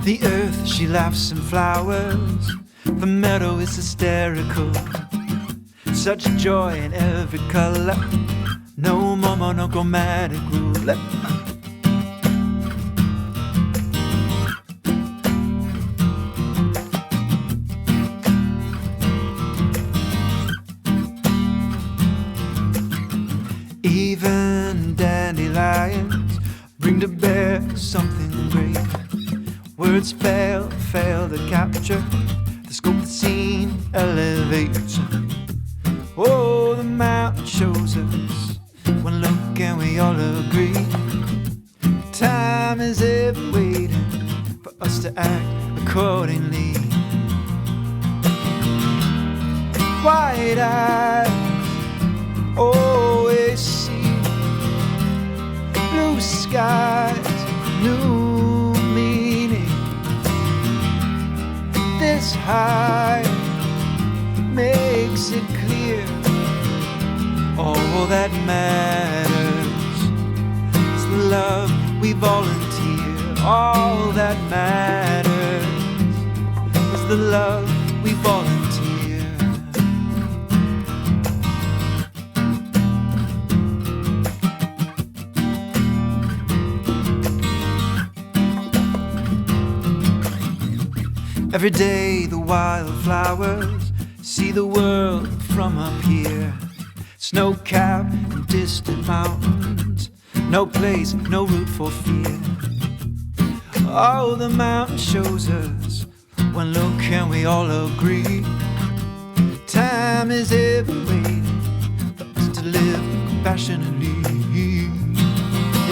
The earth, she laughs and flowers. The meadow is hysterical. Such joy in every color. No more monochromatic rule. Even dandelions bring to bear something great. Words fail to capture the scope the scene elevates. Oh, the mountain shows us one look and we all agree. Time is ever waiting for us to act accordingly. White eyes always see blue skies, new meaning. This high makes it clear. All that matters is the love we volunteer. All that matters is the love we volunteer. Every day the wildflowers see the world from up here. Snow-capped and distant mountains, no place, no root for fear. Oh, the mountain shows us one look and we all agree. Time is ever waiting for us to live compassionately.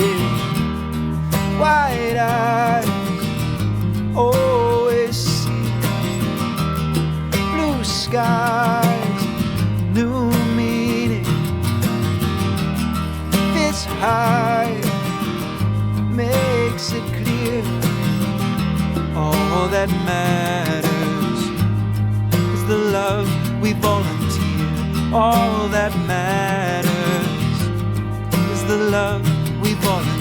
Yeah. Wide eyes always see blue skies, new meaning. This high makes it clear. All that matters is the love we volunteer. All that matters is the love we volunteer.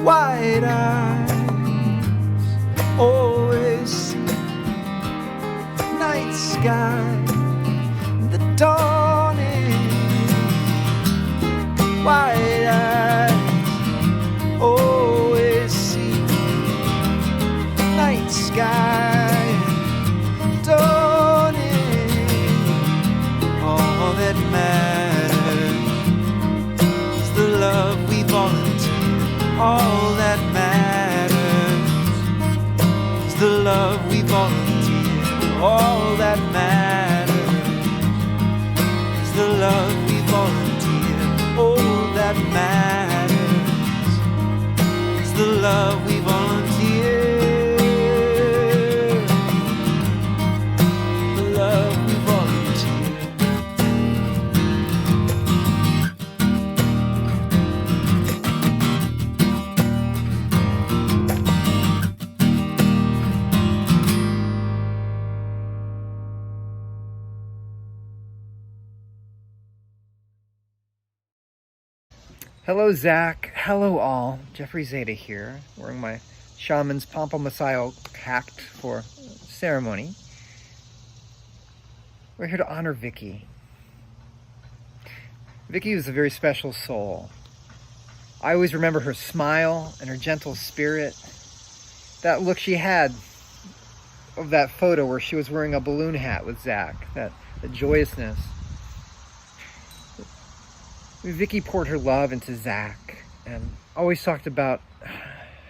Wide eyes always see night sky, the dawning. Wide eyes always see night sky, dawning. All that matters is the love we volunteer. All that matters is the love we volunteer. All that matters is the love we volunteer. All that matters is the love we volunteer. The love we volunteer.
Hello, Zach. Hello, all. Jeffrey Zayda here, wearing my shaman's Pompa Masayo hat for ceremony. We're here to honor Vicki. Vicki was a very special soul. I always remember her smile and her gentle spirit. That look she had of that photo where she was wearing a balloon hat with Zach, the joyousness. Vicki poured her love into Zach and always talked about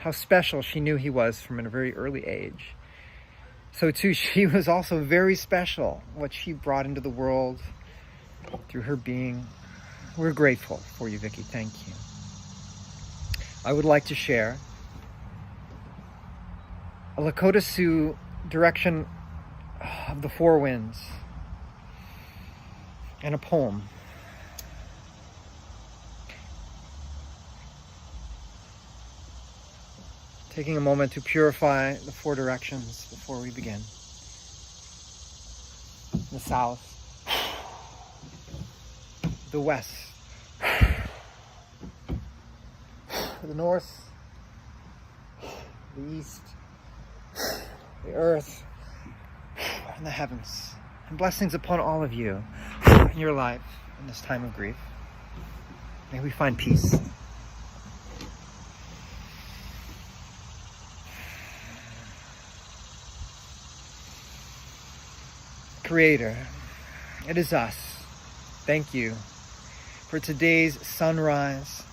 how special she knew he was from a very early age. So too, she was also very special, what she brought into the world through her being. We're grateful for you, Vicki. Thank you. I would like to share a Lakota Sioux direction of the four winds and a poem. Taking a moment to purify the four directions before we begin. The south, the west, the north, the east, the earth, and the heavens. And blessings upon all of you in your life in this time of grief. May we find peace. Creator, it is us. Thank you for today's sunrise,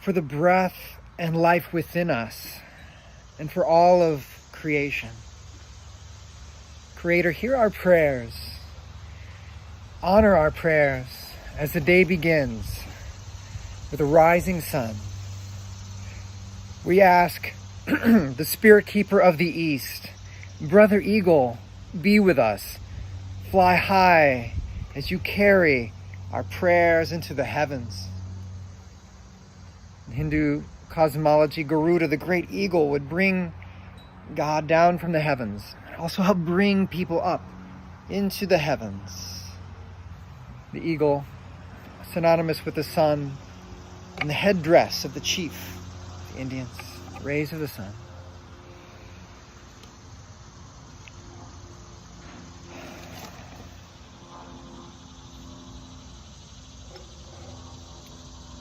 for the breath and life within us, and for all of creation. Creator, hear our prayers. Honor our prayers as the day begins with a rising sun. We ask the Spirit Keeper of the East, Brother Eagle, be with us. Fly high as you carry our prayers into the heavens. In Hindu cosmology, Garuda, the great eagle, would bring God down from the heavens and also help bring people up into the heavens. The eagle, synonymous with the sun, and the headdress of the chief, the Indians, the rays of the sun.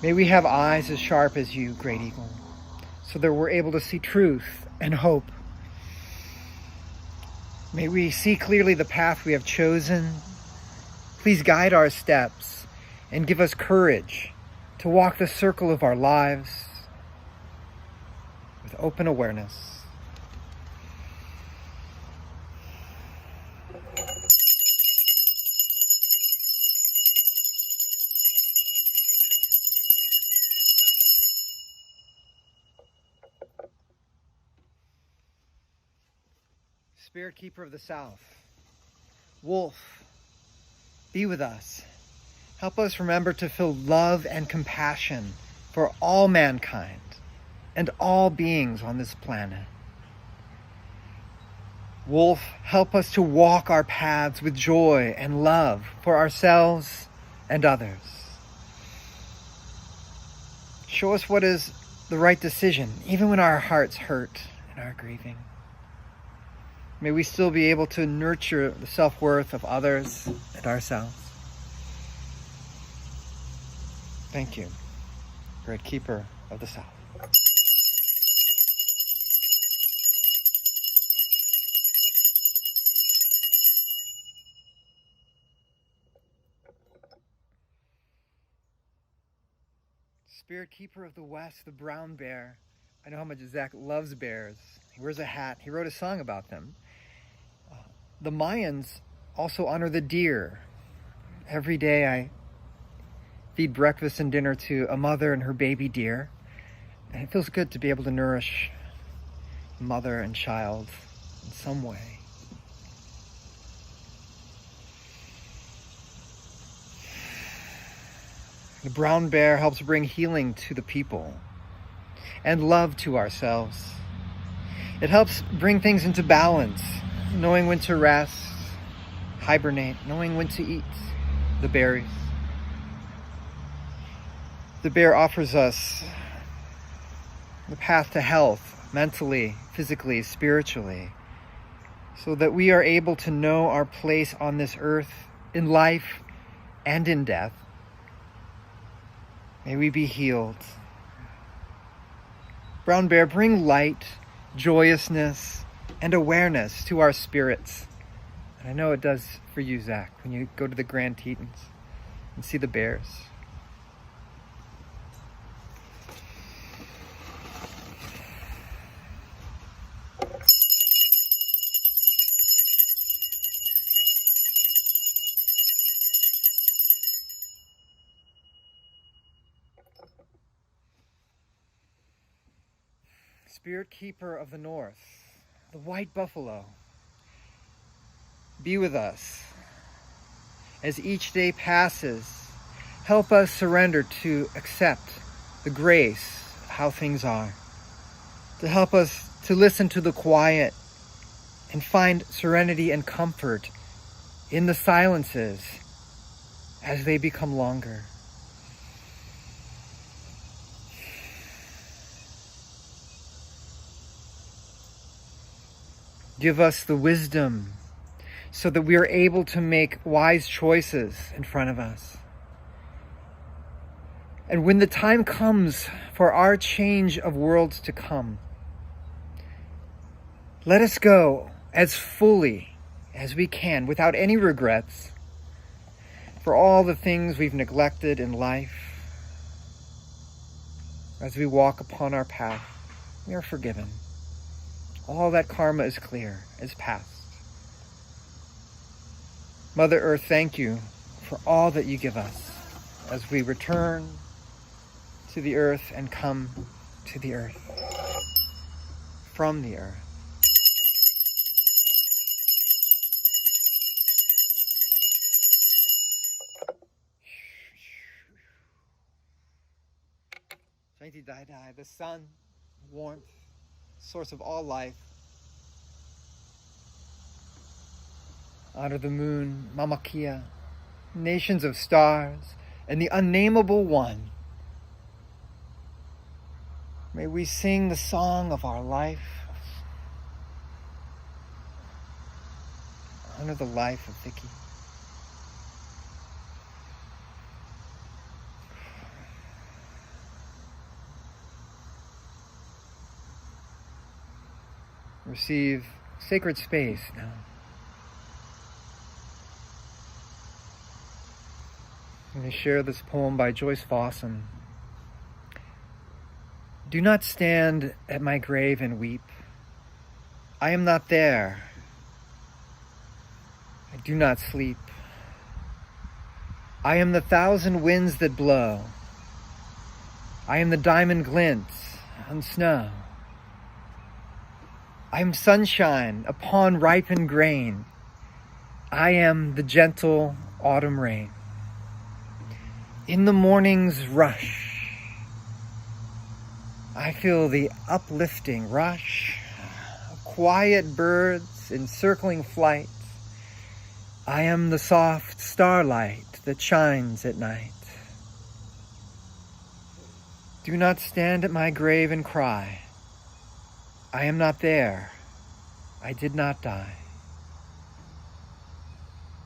May we have eyes as sharp as you, great eagle, so that we're able to see truth and hope. May we see clearly the path we have chosen. Please guide our steps and give us courage to walk the circle of our lives with open awareness. Spirit Keeper of the South, Wolf, be with us. Help us remember to feel love and compassion for all mankind and all beings on this planet. Wolf, help us to walk our paths with joy and love for ourselves and others. Show us what is the right decision, even when our hearts hurt and are grieving. May we still be able to nurture the self-worth of others and ourselves. Thank you, Great Keeper of the South. Spirit Keeper of the West, the brown bear. I know how much Zach loves bears. He wears a hat. He wrote a song about them. The Mayans also honor the deer. Every day I feed breakfast and dinner to a mother and her baby deer. And it feels good to be able to nourish mother and child in some way. The brown bear helps bring healing to the people and love to ourselves. It helps bring things into balance, knowing when to rest, hibernate, knowing when to eat the berries. The bear offers us the path to health, mentally, physically, spiritually, so that we are able to know our place on this earth, in life and in death. May we be healed. Brown bear, bring light, joyousness, and awareness to our spirits. And I know it does for you, Zach, when you go to the Grand Tetons and see the bears. Spirit Keeper of the North, the white buffalo, be with us. As each day passes, help us surrender to accept the grace of how things are, to help us to listen to the quiet and find serenity and comfort in the silences as they become longer. Give us the wisdom so that we are able to make wise choices in front of us. And when the time comes for our change of worlds to come, let us go as fully as we can, without any regrets, for all the things we've neglected in life. As we walk upon our path, we are forgiven. All that karma is clear, is past. Mother Earth, thank you for all that you give us as we return to the earth and come to the earth. from the earth. Zayda, the sun, warmth, source of all life. Honor the moon, Mamakia, nations of stars, and the unnameable one. May we sing the song of our life. Honor the life of Vicki. Receive sacred space now. I'm going to share this poem by Joyce Fossum. Do not stand at my grave and weep. I am not there. I do not sleep. I am the thousand winds that blow. I am the diamond glints on snow. I am sunshine upon ripened grain. I am the gentle autumn rain. In the morning's rush, I feel the uplifting rush of quiet birds in circling flight. I am the soft starlight that shines at night. Do not stand at my grave and cry. I am not there. I did not die.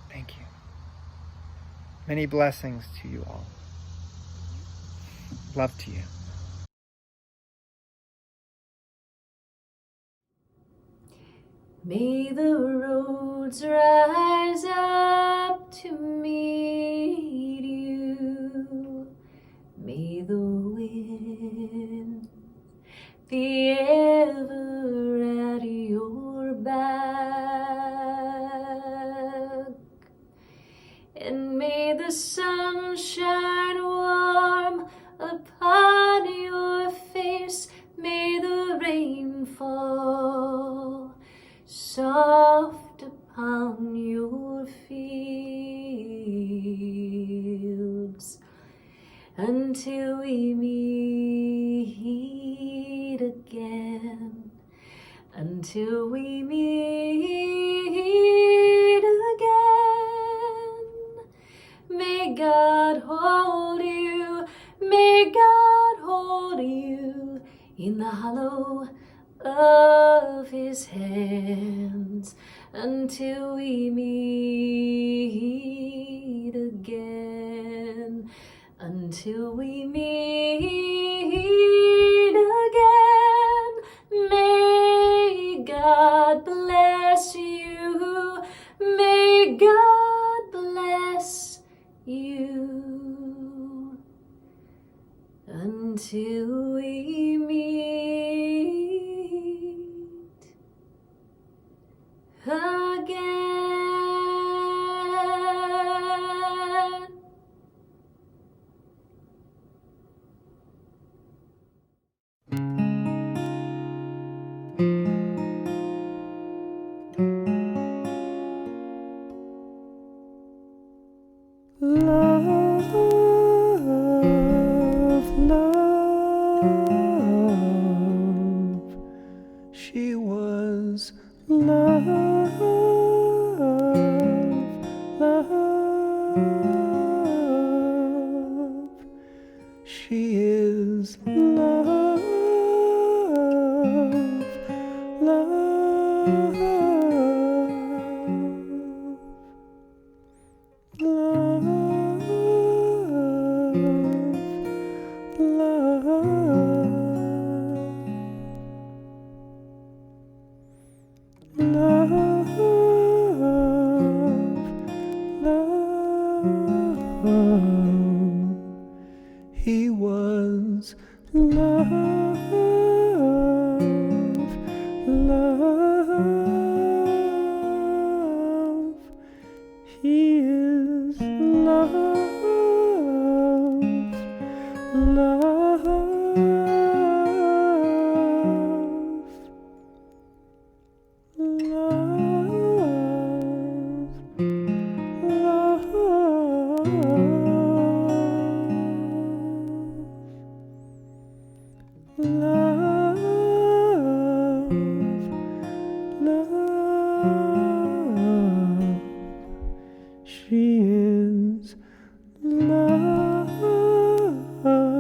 Thank you. Many blessings to you all. Love to you.
May the roads rise up to meet you. May the wind be ever at your back. And may the sun shine warm upon your face. May the rain fall soft upon your fields, until we meet again, until we meet again. May God hold you, may God hold you in the hollow of his hands, until we meet again, until we meet again. May God bless you, may God bless you, until we meet again.
Love, love, she was love, love, she is love, love, love, love, love, love. He was love, love. love. She is love. Love.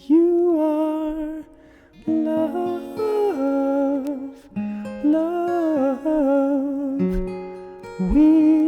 You are love. Love. We